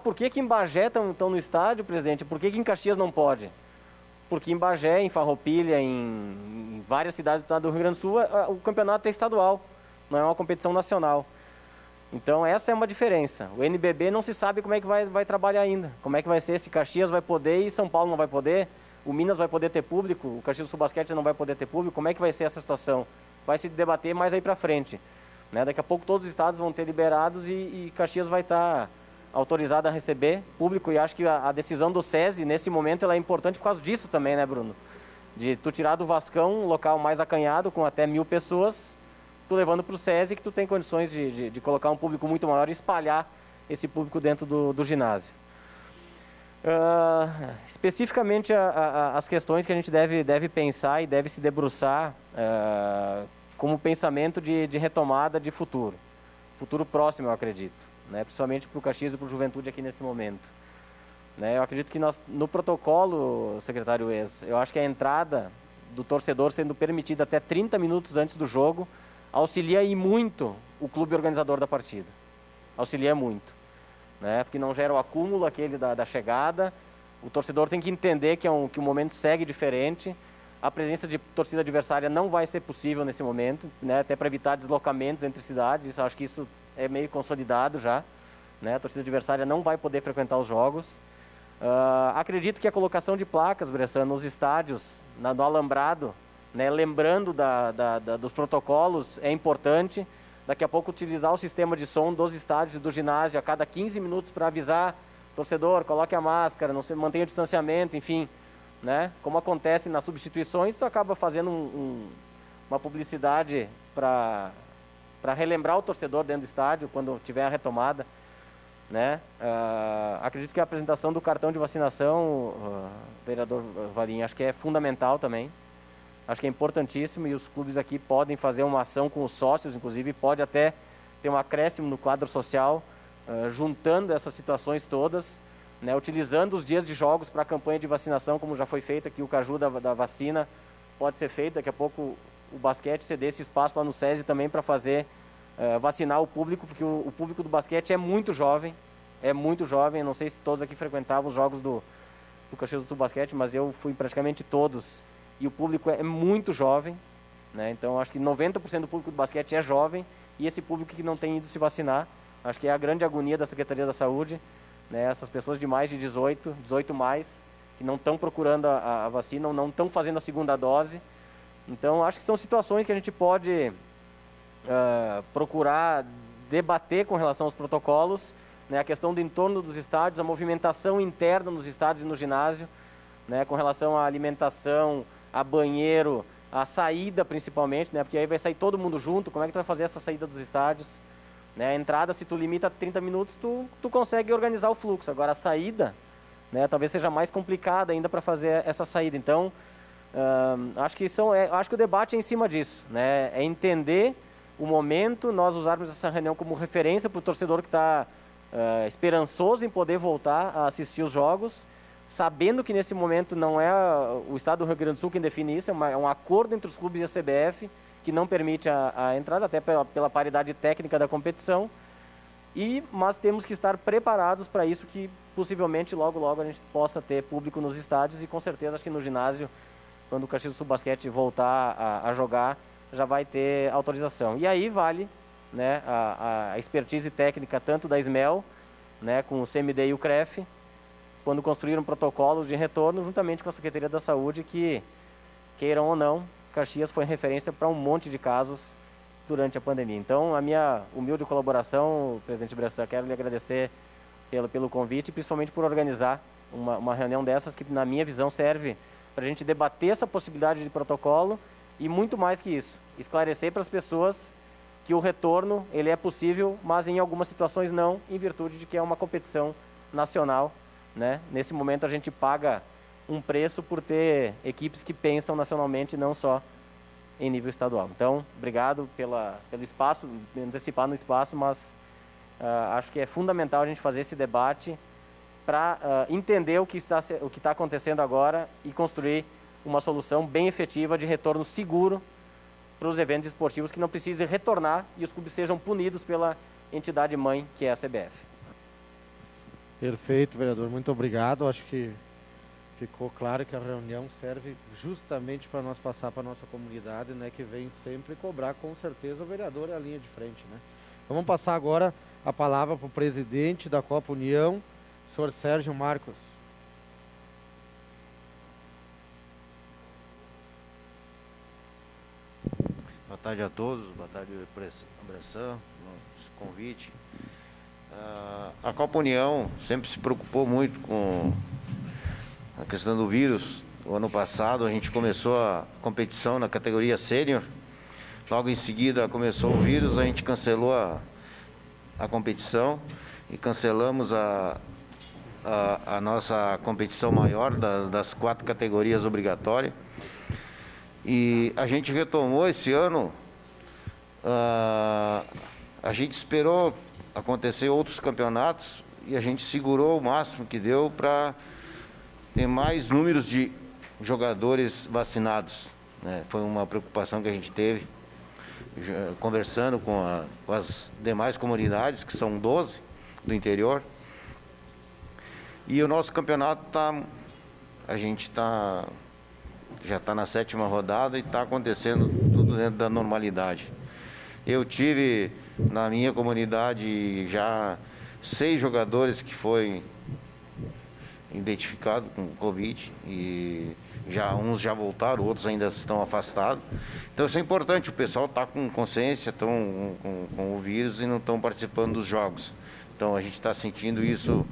Por que em Bagé estão no estádio, presidente? Por que em Caxias não pode? Porque em Bagé, em Farroupilha, em várias cidades do estado do Rio Grande do Sul, o campeonato é estadual, não é uma competição nacional. Então essa é uma diferença. O NBB não se sabe como é que vai trabalhar ainda. Como é que vai ser, se Caxias vai poder e São Paulo não vai poder, o Minas vai poder ter público, o Caxias do Sul Basquete não vai poder ter público. Como é que vai ser essa situação? Vai se debater mais aí para frente. Né? Daqui a pouco todos os estados vão ter liberados e Caxias vai estar autorizado a receber público, e acho que a decisão do SESI, nesse momento, ela é importante por causa disso também, né, Bruno? De tu tirar do Vascão, um local mais acanhado, com até 1.000 pessoas, tu levando para o SESI, que tu tem condições de colocar um público muito maior e espalhar esse público dentro do ginásio. Especificamente as questões que a gente deve pensar e deve se debruçar como pensamento de retomada de futuro próximo, eu acredito, né? Principalmente para o Caxias e para o Juventude aqui nesse momento. Né? Eu acredito que no protocolo, secretário Ex, eu acho que a entrada do torcedor sendo permitida até 30 minutos antes do jogo auxilia e muito o clube organizador da partida. Auxilia muito. Né? Porque não gera o acúmulo aquele da chegada. O torcedor tem que entender que o momento segue diferente. A presença de torcida adversária não vai ser possível nesse momento, né? Até para evitar deslocamentos entre cidades. Acho que isso é meio consolidado já. Né? A torcida adversária não vai poder frequentar os jogos. Acredito que a colocação de placas, Bressan, nos estádios, no alambrado, né? Lembrando dos protocolos, é importante. Daqui a pouco utilizar o sistema de som dos estádios e do ginásio a cada 15 minutos para avisar torcedor, coloque a máscara, não se mantenha o distanciamento, enfim, né? Como acontece nas substituições, tu acaba fazendo uma publicidade para relembrar o torcedor dentro do estádio quando tiver a retomada, né? Acredito que a apresentação do cartão de vacinação, vereador Valim, acho que é fundamental também. Acho que é importantíssimo, e os clubes aqui podem fazer uma ação com os sócios, inclusive pode até ter um acréscimo no quadro social, juntando essas situações todas, né, utilizando os dias de jogos para a campanha de vacinação, como já foi feita aqui, o Caju da vacina pode ser feito. Daqui a pouco o basquete ceder esse espaço lá no SESI também para fazer, vacinar o público, porque o público do basquete é muito jovem, eu não sei se todos aqui frequentavam os jogos do Caxias do Sul Basquete, mas eu fui em praticamente todos. E o público é muito jovem, né? Então, acho que 90% do público do basquete é jovem e esse público que não tem ido se vacinar, acho que é a grande agonia da Secretaria da Saúde, né? Essas pessoas de mais de 18 mais, que não estão procurando a vacina ou não estão fazendo a segunda dose. Então, acho que são situações que a gente pode procurar debater com relação aos protocolos, né? A questão do entorno dos estádios, a movimentação interna nos estádios e no ginásio, né? Com relação à alimentação, a banheiro, a saída principalmente, né? Porque aí vai sair todo mundo junto, como é que tu vai fazer essa saída dos estádios? Né? A entrada, se tu limita a 30 minutos, tu consegue organizar o fluxo. Agora a saída, né? Talvez seja mais complicada ainda para fazer essa saída. Então, acho que o debate é em cima disso, né? É entender o momento, nós usarmos essa reunião como referência para o torcedor que está esperançoso em poder voltar a assistir os jogos, sabendo que nesse momento não é o Estado do Rio Grande do Sul quem define isso, é um acordo entre os clubes e a CBF, que não permite a entrada, até pela paridade técnica da competição, mas temos que estar preparados para isso, que possivelmente logo a gente possa ter público nos estádios e com certeza acho que no ginásio, quando o Caxias do Sul Basquete voltar a jogar, já vai ter autorização. E aí vale, né, a expertise técnica tanto da SMEL, né, com o CMD e o CREF, quando construíram protocolos de retorno juntamente com a Secretaria da Saúde, que, queiram ou não, Caxias foi referência para um monte de casos durante a pandemia. Então, a minha humilde colaboração, presidente Bressan, quero lhe agradecer pelo convite e principalmente por organizar uma reunião dessas que, na minha visão, serve para a gente debater essa possibilidade de protocolo e, muito mais que isso, esclarecer para as pessoas que o retorno ele é possível, mas em algumas situações não, em virtude de que é uma competição nacional, né? Nesse momento a gente paga um preço por ter equipes que pensam nacionalmente, não só em nível estadual. Então, obrigado pelo espaço, me antecipar no espaço, mas acho que é fundamental a gente fazer esse debate para entender o que está acontecendo agora e construir uma solução bem efetiva de retorno seguro para os eventos esportivos, que não precisem retornar e os clubes sejam punidos pela entidade mãe, que é a CBF. Perfeito, vereador. Muito obrigado. Acho que ficou claro que a reunião serve justamente para nós passar para a nossa comunidade, né, que vem sempre cobrar, com certeza, o vereador é a linha de frente, né? Então vamos passar agora a palavra para o presidente da Copa União, senhor Sérgio Marcos. Boa tarde a todos, boa tarde Bressan, convite. A Copa União sempre se preocupou muito com a questão do vírus. O ano passado a gente começou a competição na categoria sênior, logo em seguida começou o vírus, a gente cancelou a competição e cancelamos a nossa competição maior das 4 categorias obrigatórias. E a gente retomou esse ano, a gente esperou acontecer outros campeonatos e a gente segurou o máximo que deu para ter mais números de jogadores vacinados, né? Foi uma preocupação que a gente teve, conversando com as demais comunidades, que são 12 do interior. E o nosso campeonato a gente já está na 7ª rodada e está acontecendo tudo dentro da normalidade. Eu tive na minha comunidade já 6 jogadores que foi identificado com Covid e uns já voltaram, outros ainda estão afastados. Então isso é importante, o pessoal está com consciência, estão com o vírus e não estão participando dos jogos. Então a gente está sentindo isso,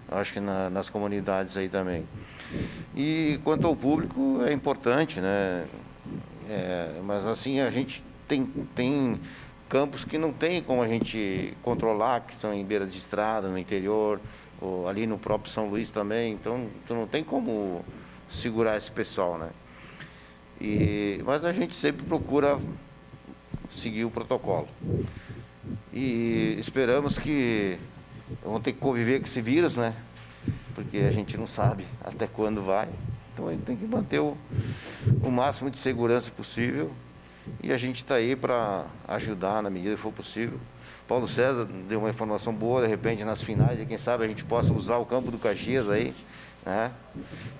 acho que nas comunidades aí também. E quanto ao público, é importante, né? Mas assim, a gente tem campos que não tem como a gente controlar, que são em beira de estrada, no interior, ou ali no próprio São Luís também, então tu não tem como segurar esse pessoal, né? Mas a gente sempre procura seguir o protocolo. E esperamos que vamos ter que conviver com esse vírus, né? Porque a gente não sabe até quando vai. Então a gente tem que manter o máximo de segurança possível e a gente está aí para ajudar na medida que for possível. Paulo César deu uma informação boa, de repente nas finais, e quem sabe a gente possa usar o campo do Caxias aí, né?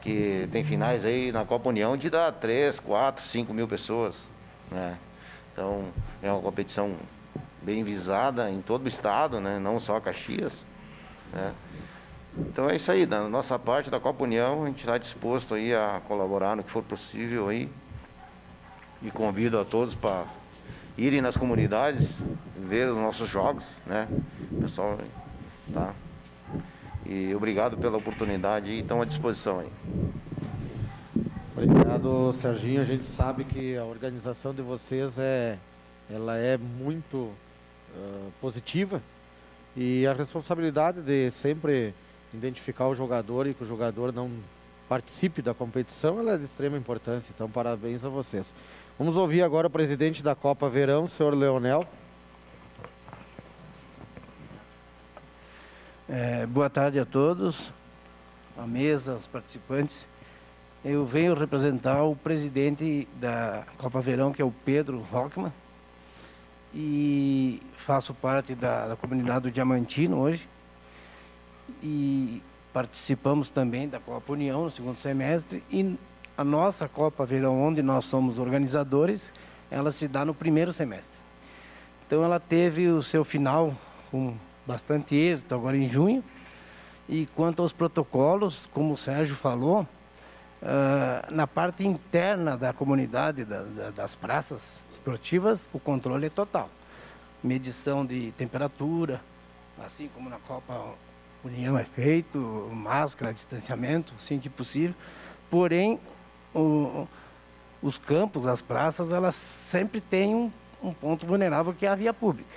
Que tem finais aí na Copa União de dar 3, 4, 5 mil pessoas. né? Então, é uma competição bem visada em todo o estado, né? Não só Caxias, né? Então é isso aí, da nossa parte da Copa União, a gente está disposto aí a colaborar no que for possível aí. E convido a todos para irem nas comunidades, ver os nossos jogos, né? Pessoal, tá? E obrigado pela oportunidade e estão à disposição aí. Obrigado, Serginho. A gente sabe que a organização de vocês ela é muito positiva, e a responsabilidade de sempre identificar o jogador e que o jogador não participe da competição, ela é de extrema importância. Então, parabéns a vocês. Vamos ouvir agora o presidente da Copa Verão, o senhor Leonel. Boa tarde a todos, a mesa, os participantes. Eu venho representar o presidente da Copa Verão, que é o Pedro Rockman, e faço parte da comunidade do Diamantino hoje. E participamos também da Copa União no segundo semestre, e a nossa Copa Verão, onde nós somos organizadores, ela se dá no primeiro semestre. Então ela teve o seu final com bastante êxito agora em junho. E quanto aos protocolos, como o Sérgio falou, na parte interna da comunidade, das praças esportivas, o controle é total. Medição de temperatura, assim como na Copa União é feito, máscara, distanciamento, assim que possível. Porém, os campos, as praças, elas sempre têm um ponto vulnerável, que é a via pública.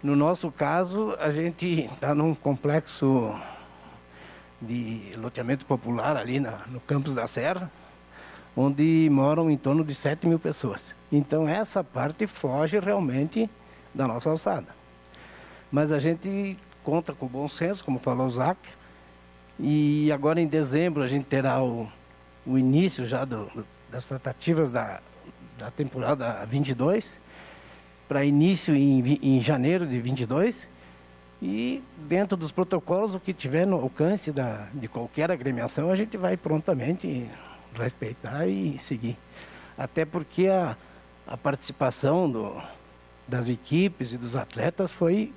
No nosso caso, a gente está num complexo de loteamento popular ali no Campos da Serra, onde moram em torno de 7.000 pessoas. Então, essa parte foge realmente da nossa alçada. Mas a gente conta com bom senso, como falou o Zac, e agora em dezembro a gente terá o início já das tratativas da temporada 22, para início em janeiro de 22, e dentro dos protocolos, o que tiver no alcance de qualquer agremiação, a gente vai prontamente respeitar e seguir. Até porque a participação das equipes e dos atletas foi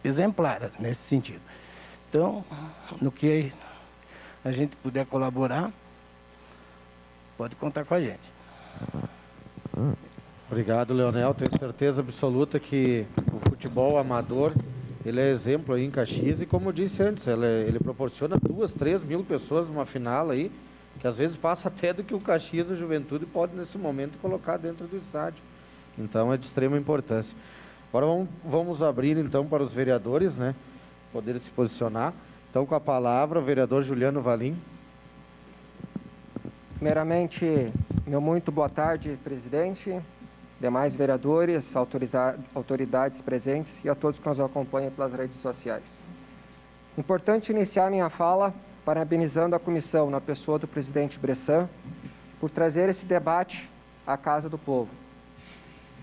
exemplar nesse sentido. Então, no que a gente puder colaborar, pode contar com a gente. Obrigado, Leonel. Tenho certeza absoluta que o futebol amador, ele é exemplo aí em Caxias, e como eu disse antes, ele proporciona 2.000, 3.000 pessoas numa final aí, que às vezes passa até do que o Caxias e a Juventude pode nesse momento colocar dentro do estádio. Então é de extrema importância. Agora vamos abrir então para os vereadores, né, poderem se posicionar. Então, com a palavra, o vereador Juliano Valim. Primeiramente, meu muito boa tarde, presidente, demais vereadores, autoridades presentes e a todos que nos acompanham pelas redes sociais. Importante iniciar minha fala parabenizando a comissão, na pessoa do presidente Bressan, por trazer esse debate à Casa do Povo.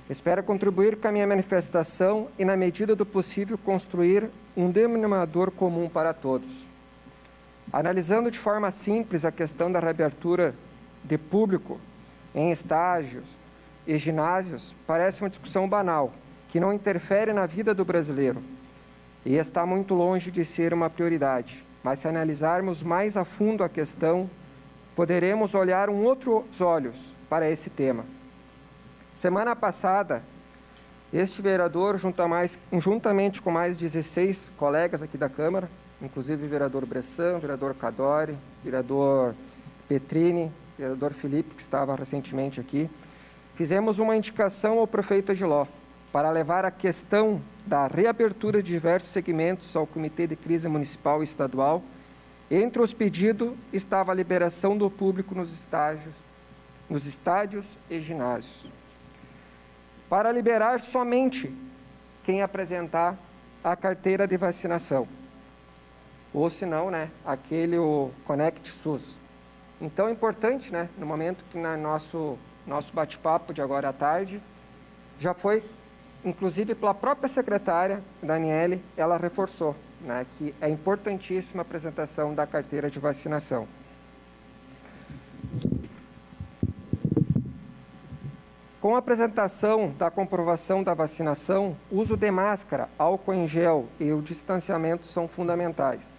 Espero contribuir com a minha manifestação e, na medida do possível, construir um denominador comum para todos. Analisando de forma simples a questão da reabertura de público em estádios e ginásios, parece uma discussão banal, que não interfere na vida do brasileiro e está muito longe de ser uma prioridade. Mas se analisarmos mais a fundo a questão, poderemos olhar outros olhos para esse tema. Semana passada, este vereador, juntamente com mais 16 colegas aqui da Câmara, inclusive o vereador Bressan, o vereador Cadore, o vereador Petrini, o vereador Felipe, que estava recentemente aqui, fizemos uma indicação ao prefeito Agiló para levar a questão da reabertura de diversos segmentos ao Comitê de Crise Municipal e Estadual. Entre os pedidos estava a liberação do público nos estádios e ginásios, para liberar somente quem apresentar a carteira de vacinação, ou se não, o Conect SUS. Então é importante, no momento que no nosso bate-papo de agora à tarde, já foi, inclusive pela própria secretária, Daniele, ela reforçou, que é importantíssima a apresentação da carteira de vacinação. Com a apresentação da comprovação da vacinação, o uso de máscara, álcool em gel e o distanciamento são fundamentais.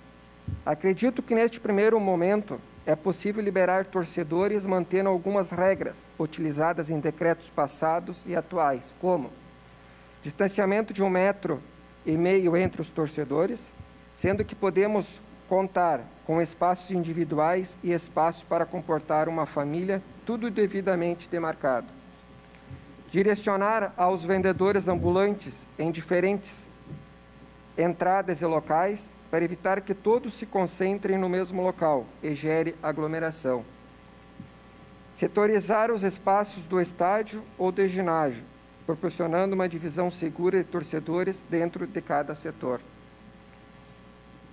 Acredito que neste primeiro momento é possível liberar torcedores mantendo algumas regras utilizadas em decretos passados e atuais, como distanciamento de 1,5 metro entre os torcedores, sendo que podemos contar com espaços individuais e espaço para comportar uma família, tudo devidamente demarcado. Direcionar aos vendedores ambulantes em diferentes entradas e locais para evitar que todos se concentrem no mesmo local e gere aglomeração. Setorizar os espaços do estádio ou do ginásio, proporcionando uma divisão segura de torcedores dentro de cada setor.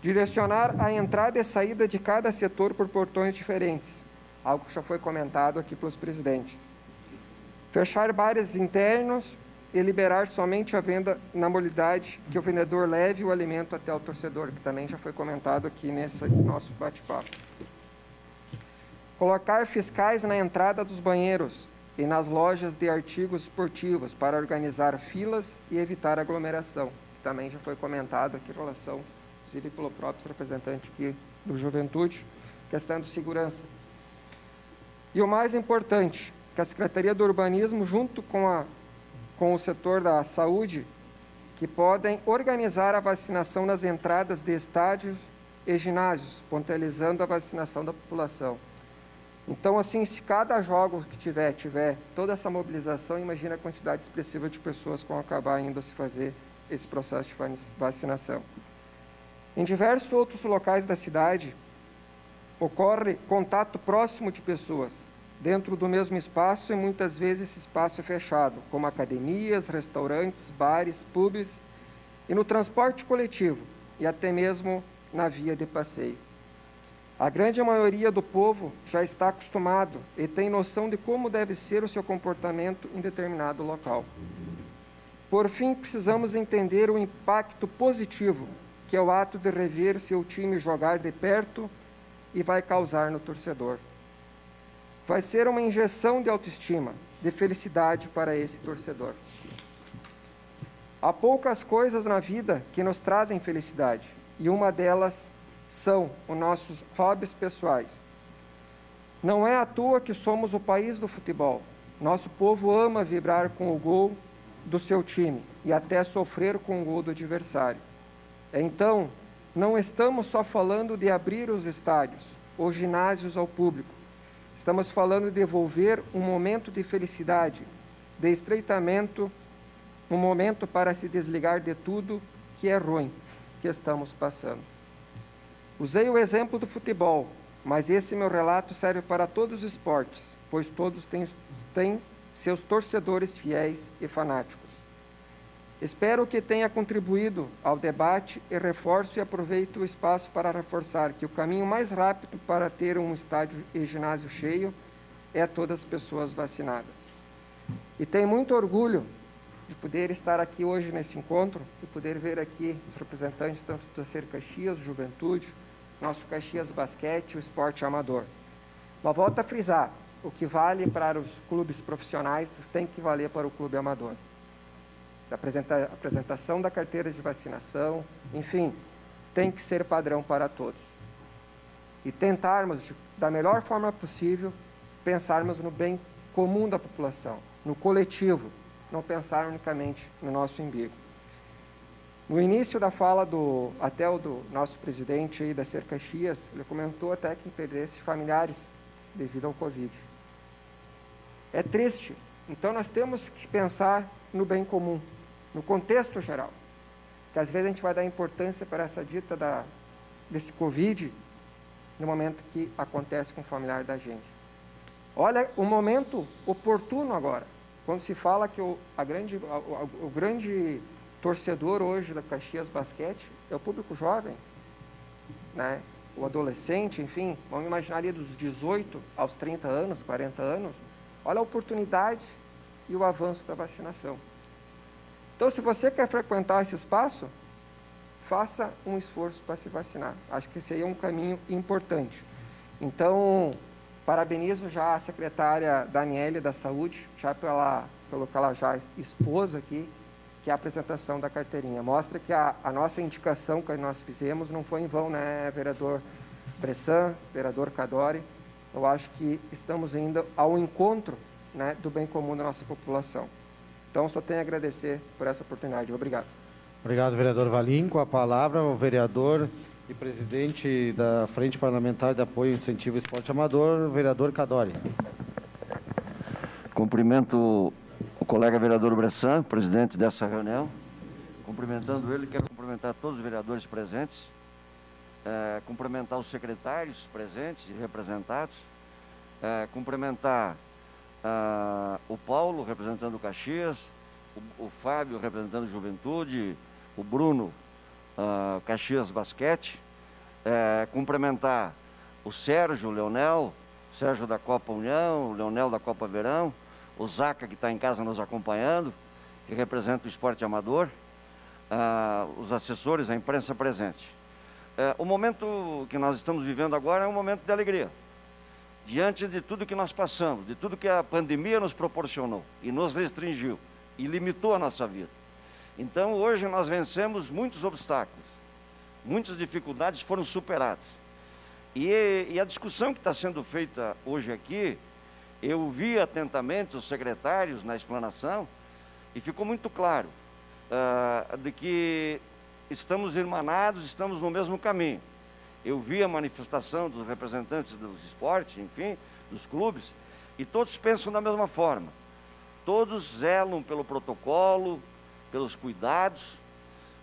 Direcionar a entrada e saída de cada setor por portões diferentes, algo que já foi comentado aqui pelos presidentes. Fechar bares internos e liberar somente a venda na modalidade que o vendedor leve o alimento até o torcedor, que também já foi comentado aqui nesse nosso bate-papo. Colocar fiscais na entrada dos banheiros e nas lojas de artigos esportivos para organizar filas e evitar aglomeração, que também já foi comentado aqui em relação, inclusive pelo próprio representante aqui do Juventude, questão de segurança. E o mais importante, que a Secretaria do Urbanismo, junto com o setor da saúde, que podem organizar a vacinação nas entradas de estádios e ginásios, pontualizando a vacinação da população. Então, assim, se cada jogo que tiver toda essa mobilização, imagina a quantidade expressiva de pessoas que vão acabar indo se fazer esse processo de vacinação. Em diversos outros locais da cidade, ocorre contato próximo de pessoas, dentro do mesmo espaço, e muitas vezes esse espaço é fechado, como academias, restaurantes, bares, pubs, e no transporte coletivo, e até mesmo na via de passeio. A grande maioria do povo já está acostumado e tem noção de como deve ser o seu comportamento em determinado local. Por fim, precisamos entender o impacto positivo que é o ato de rever seu time jogar de perto e vai causar no torcedor. Vai ser uma injeção de autoestima, de felicidade para esse torcedor. Há poucas coisas na vida que nos trazem felicidade, e uma delas são os nossos hobbies pessoais. Não é à toa que somos o país do futebol. Nosso povo ama vibrar com o gol do seu time e até sofrer com o gol do adversário. Então, não estamos só falando de abrir os estádios ou ginásios ao público. Estamos falando de devolver um momento de felicidade, de estreitamento, um momento para se desligar de tudo que é ruim que estamos passando. Usei o exemplo do futebol, mas esse meu relato serve para todos os esportes, pois todos têm seus torcedores fiéis e fanáticos. Espero que tenha contribuído ao debate e reforço e aproveito o espaço para reforçar que o caminho mais rápido para ter um estádio e ginásio cheio é todas as pessoas vacinadas. E tenho muito orgulho de poder estar aqui hoje nesse encontro e poder ver aqui os representantes tanto do Ser Caxias, Juventude, nosso Caxias Basquete, o esporte amador. Mas volto a frisar, o que vale para os clubes profissionais tem que valer para o clube amador. A apresentação da carteira de vacinação, enfim, tem que ser padrão para todos. E tentarmos, da melhor forma possível, pensarmos no bem comum da população, no coletivo, não pensar unicamente no nosso umbigo. No início da fala do nosso presidente aí da Ser Caxias, ele comentou até que perdesse familiares devido ao Covid. É triste, então nós temos que pensar no bem comum, no contexto geral, que às vezes a gente vai dar importância para essa dita desse Covid no momento que acontece com o familiar da gente. Olha o momento oportuno agora, quando se fala que o grande torcedor hoje da Caxias Basquete é o público jovem, né? O adolescente, enfim, vamos imaginar ali dos 18 aos 30 anos, 40 anos, olha a oportunidade e o avanço da vacinação. Então, se você quer frequentar esse espaço, faça um esforço para se vacinar. Acho que esse aí é um caminho importante. Então, parabenizo já a secretária Daniele da Saúde, já pela pelo que ela já expôs aqui, que é a apresentação da carteirinha. Mostra que a nossa indicação que nós fizemos não foi em vão, né, vereador Bressan, vereador Cadori. Eu acho que estamos indo ao encontro, né, do bem comum da nossa população. Então, só tenho a agradecer por essa oportunidade. Obrigado. Obrigado, vereador Valim. Com a palavra, o vereador e presidente da Frente Parlamentar de Apoio e Incentivo ao Esporte Amador, vereador Cadori. Cumprimento o colega vereador Bressan, presidente dessa reunião. Cumprimentando ele, quero cumprimentar todos os vereadores presentes, cumprimentar os secretários presentes e representados, cumprimentar o Paulo, representando o Caxias, o Fábio, representando Juventude, o Bruno, Caxias Basquete, cumprimentar o Sérgio, o Leonel, Sérgio da Copa União, o Leonel da Copa Verão, o Zaca, que está em casa nos acompanhando, que representa o esporte amador, os assessores, a imprensa presente. O momento que nós estamos vivendo agora é um momento de alegria. Diante de tudo que nós passamos, de tudo que a pandemia nos proporcionou e nos restringiu e limitou a nossa vida. Então, hoje nós vencemos muitos obstáculos, muitas dificuldades foram superadas. E a discussão que está sendo feita hoje aqui, eu vi atentamente os secretários na explanação e ficou muito claro de que estamos irmanados, estamos no mesmo caminho. Eu vi a manifestação dos representantes dos esportes, enfim, dos clubes, e todos pensam da mesma forma. Todos zelam pelo protocolo, pelos cuidados,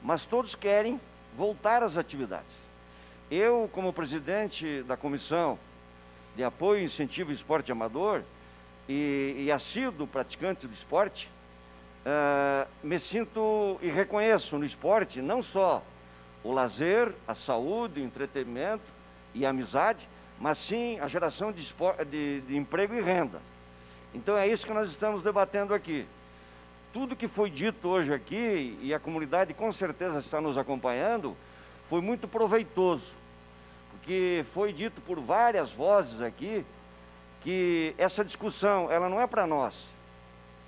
mas todos querem voltar às atividades. Eu, como presidente da Comissão de Apoio e Incentivo ao Esporte Amador e assíduo praticante do esporte, me sinto e reconheço no esporte não só o lazer, a saúde, o entretenimento e a amizade, mas sim a geração de emprego e renda. Então é isso que nós estamos debatendo aqui. Tudo que foi dito hoje aqui, e a comunidade com certeza está nos acompanhando, foi muito proveitoso, porque foi dito por várias vozes aqui que essa discussão, ela não é para nós,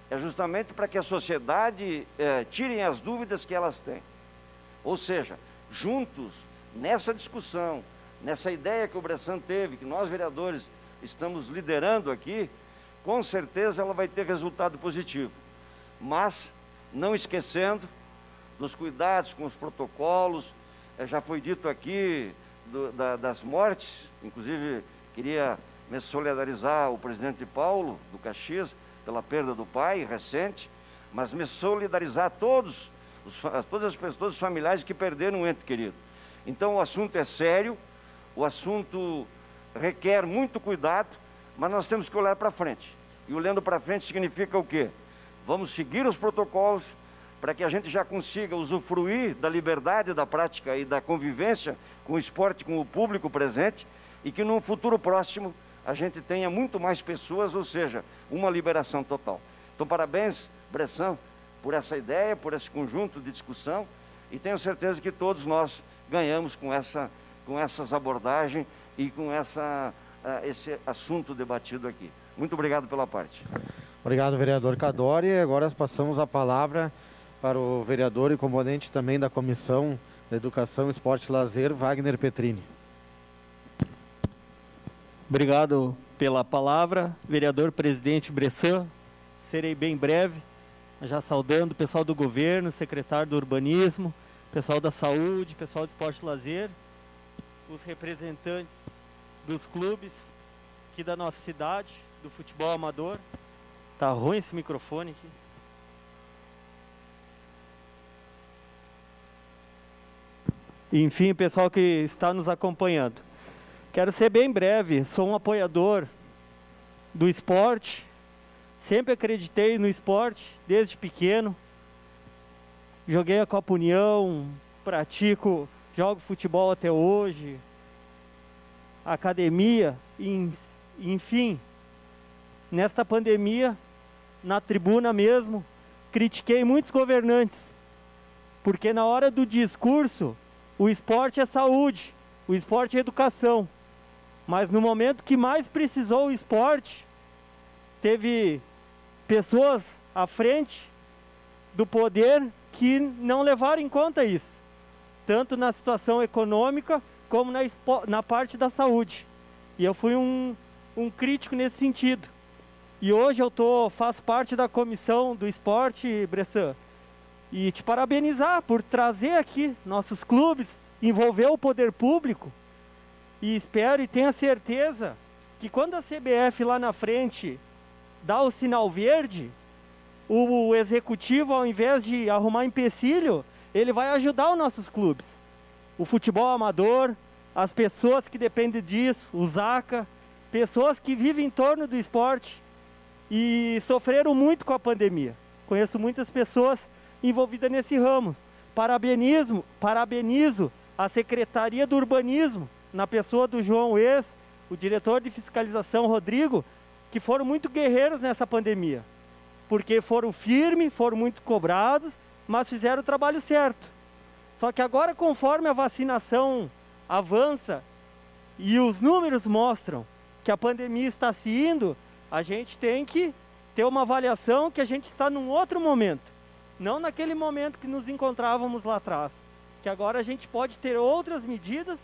é justamente para que a sociedade tirem as dúvidas que elas têm. Ou seja, juntos, nessa discussão, nessa ideia que o Bressan teve, que nós vereadores estamos liderando aqui, com certeza ela vai ter resultado positivo. Mas não esquecendo dos cuidados com os protocolos, já foi dito aqui das mortes, inclusive queria me solidarizar o presidente Paulo, do Caxias, pela perda do pai recente, mas me solidarizar todos os familiares que perderam um ente querido. Então o assunto é sério, o assunto requer muito cuidado, mas nós temos que olhar para frente. E olhando para frente significa o quê? Vamos seguir os protocolos para que a gente já consiga usufruir da liberdade da prática e da convivência com o esporte, com o público presente, e que num futuro próximo a gente tenha muito mais pessoas, ou seja, uma liberação total. Então, parabéns, Bressan, por essa ideia, por esse conjunto de discussão, e tenho certeza que todos nós ganhamos com essas abordagens e com esse assunto debatido aqui. Muito obrigado pela parte. Obrigado, vereador Cadori. Agora passamos a palavra para o vereador e componente também da Comissão de Educação, Esporte e Lazer, Wagner Petrini. Obrigado pela palavra, vereador presidente Bressan. Serei bem breve, já saudando o pessoal do governo, secretário do urbanismo, pessoal da saúde, pessoal do esporte e lazer, os representantes dos clubes aqui da nossa cidade, do futebol amador. Tá ruim esse microfone aqui. Enfim, o pessoal que está nos acompanhando. Quero ser bem breve, sou um apoiador do esporte, sempre acreditei no esporte, desde pequeno. Joguei a Copa União, jogo futebol até hoje, academia, enfim. Nesta pandemia, na tribuna mesmo, critiquei muitos governantes, porque na hora do discurso, o esporte é saúde, o esporte é educação. Mas no momento que mais precisou o esporte, teve pessoas à frente do poder que não levaram em conta isso, tanto na situação econômica como na parte da saúde. E eu fui um crítico nesse sentido. E hoje eu faço parte da comissão do esporte, Bressan, e te parabenizar por trazer aqui nossos clubes, envolver o poder público, e espero e tenho a certeza que quando a CBF lá na frente dá o sinal verde, o executivo, ao invés de arrumar empecilho, ele vai ajudar os nossos clubes. O futebol amador, as pessoas que dependem disso, o Zaca, pessoas que vivem em torno do esporte e sofreram muito com a pandemia. Conheço muitas pessoas envolvidas nesse ramo. Parabenizo a Secretaria do Urbanismo, na pessoa do João Ex, o diretor de fiscalização, Rodrigo, que foram muito guerreiros nessa pandemia, porque foram firmes, foram muito cobrados, mas fizeram o trabalho certo. Só que agora, conforme a vacinação avança e os números mostram que a pandemia está se indo, a gente tem que ter uma avaliação que a gente está num outro momento, não naquele momento que nos encontrávamos lá atrás, que agora a gente pode ter outras medidas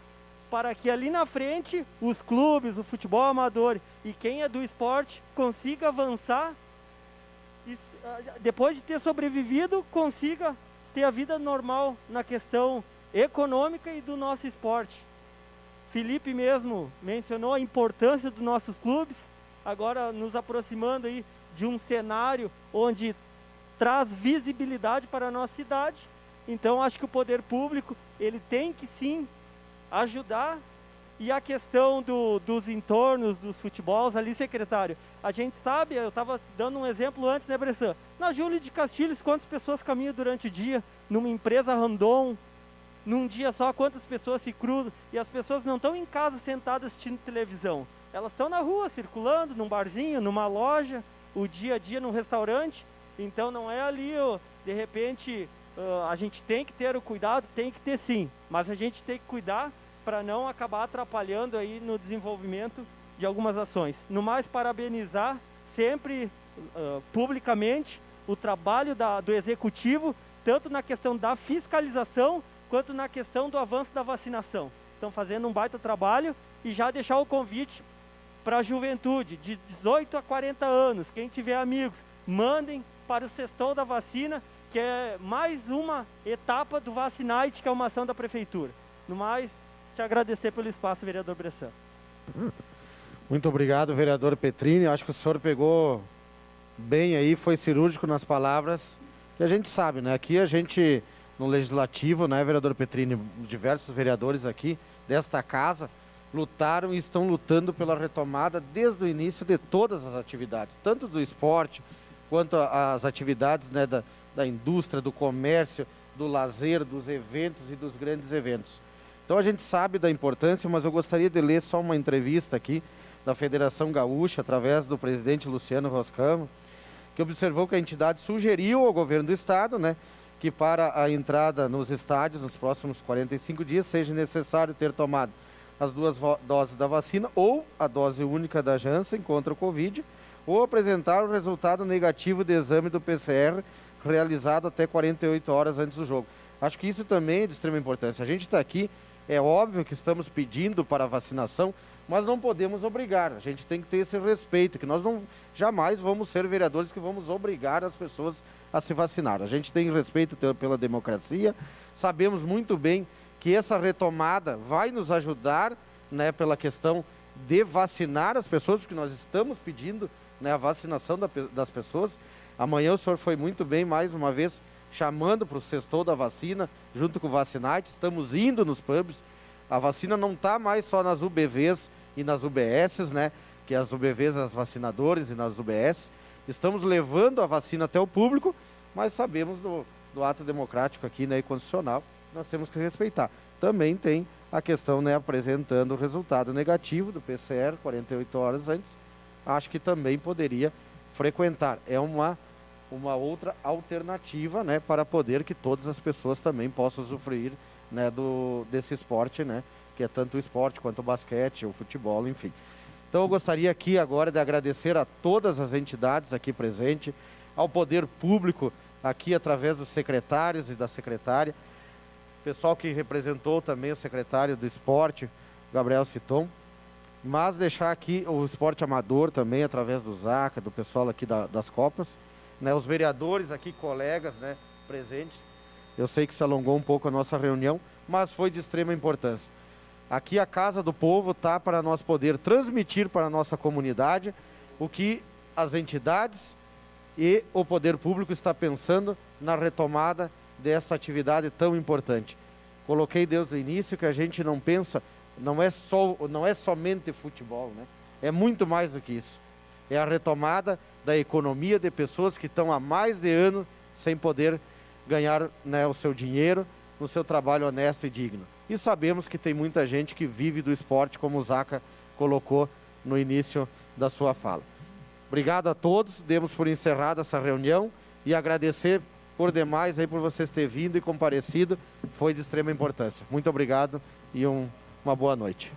para que ali na frente os clubes, o futebol amador e quem é do esporte consiga avançar e, depois de ter sobrevivido, consiga ter a vida normal na questão econômica e do nosso esporte. Felipe mesmo mencionou a importância dos nossos clubes, agora nos aproximando aí de um cenário onde traz visibilidade para a nossa cidade. Então acho que o poder público ele tem que sim ajudar. E a questão dos entornos, dos futebols ali, secretário, a gente sabe, eu estava dando um exemplo antes, né, Bressan? Na Júlio de Castilhos, quantas pessoas caminham durante o dia? Numa empresa random, num dia só, quantas pessoas se cruzam? E as pessoas não estão em casa sentadas assistindo televisão. Elas estão na rua, circulando, num barzinho, numa loja, o dia a dia num restaurante. Então não é ali, de repente, a gente tem que ter o cuidado, tem que ter sim, mas a gente tem que cuidar para não acabar atrapalhando aí no desenvolvimento de algumas ações. No mais, parabenizar sempre publicamente o trabalho do Executivo, tanto na questão da fiscalização, quanto na questão do avanço da vacinação. Estão fazendo um baita trabalho e já deixar o convite para a juventude de 18 a 40 anos, quem tiver amigos, mandem para o Sextou da Vacina, que é mais uma etapa do Vacinite, que é uma ação da Prefeitura. No mais, te agradecer pelo espaço, vereador Bressan. Muito obrigado, vereador Petrini. Acho que o senhor pegou bem aí, foi cirúrgico nas palavras. E a gente sabe, né? Aqui a gente, no Legislativo, né, vereador Petrini, diversos vereadores aqui desta casa lutaram e estão lutando pela retomada desde o início de todas as atividades, tanto do esporte, quanto as atividades, né, da indústria, do comércio, do lazer, dos eventos e dos grandes eventos. Então a gente sabe da importância, mas eu gostaria de ler só uma entrevista aqui da Federação Gaúcha, através do presidente Luciano Roscamo, que observou que a entidade sugeriu ao governo do estado, né, que para a entrada nos estádios nos próximos 45 dias seja necessário ter tomado as 2 doses da vacina ou a dose única da Janssen contra o Covid, ou apresentar o resultado negativo de exame do PCR realizado até 48 horas antes do jogo. Acho que isso também é de extrema importância. A gente está aqui, é óbvio que estamos pedindo para a vacinação, mas não podemos obrigar. A gente tem que ter esse respeito, que nós jamais vamos ser vereadores que vamos obrigar as pessoas a se vacinar. A gente tem respeito pela democracia, sabemos muito bem que essa retomada vai nos ajudar, né, pela questão de vacinar as pessoas, porque nós estamos pedindo, né, a vacinação das pessoas. Amanhã o senhor foi muito bem, mais uma vez, chamando para o Sextou da Vacina, junto com o Vacinite. Estamos indo nos pubs. A vacina não está mais só nas UBVs e nas UBSs, né? Que as UBVs, as vacinadores e nas UBS. Estamos levando a vacina até o público, mas sabemos do ato democrático aqui, né, e constitucional, nós temos que respeitar. Também tem a questão, né, apresentando o resultado negativo do PCR 48 horas antes. Acho que também poderia frequentar. É uma outra alternativa, né, para poder que todas as pessoas também possam usufruir, né, desse esporte, né, que é tanto o esporte quanto o basquete, o futebol, enfim. Então eu gostaria aqui agora de agradecer a todas as entidades aqui presentes, ao poder público aqui através dos secretários e da secretária, pessoal que representou também o secretário do esporte, Gabriel Citon, mas deixar aqui o esporte amador também através do Zaca, do pessoal aqui das Copas, né, os vereadores aqui, colegas, né, presentes. Eu sei que se alongou um pouco a nossa reunião, mas foi de extrema importância. Aqui a Casa do Povo está para nós poder transmitir para a nossa comunidade o que as entidades e o poder público está pensando na retomada desta atividade tão importante. Coloquei desde o início que a gente não pensa, não é somente futebol, né? É muito mais do que isso. É a retomada da economia de pessoas que estão há mais de ano sem poder ganhar, né, o seu dinheiro no seu trabalho honesto e digno. E sabemos que tem muita gente que vive do esporte, como o Zaca colocou no início da sua fala. Obrigado a todos, demos por encerrada essa reunião e agradecer por demais aí por vocês terem vindo e comparecido, foi de extrema importância. Muito obrigado e uma boa noite.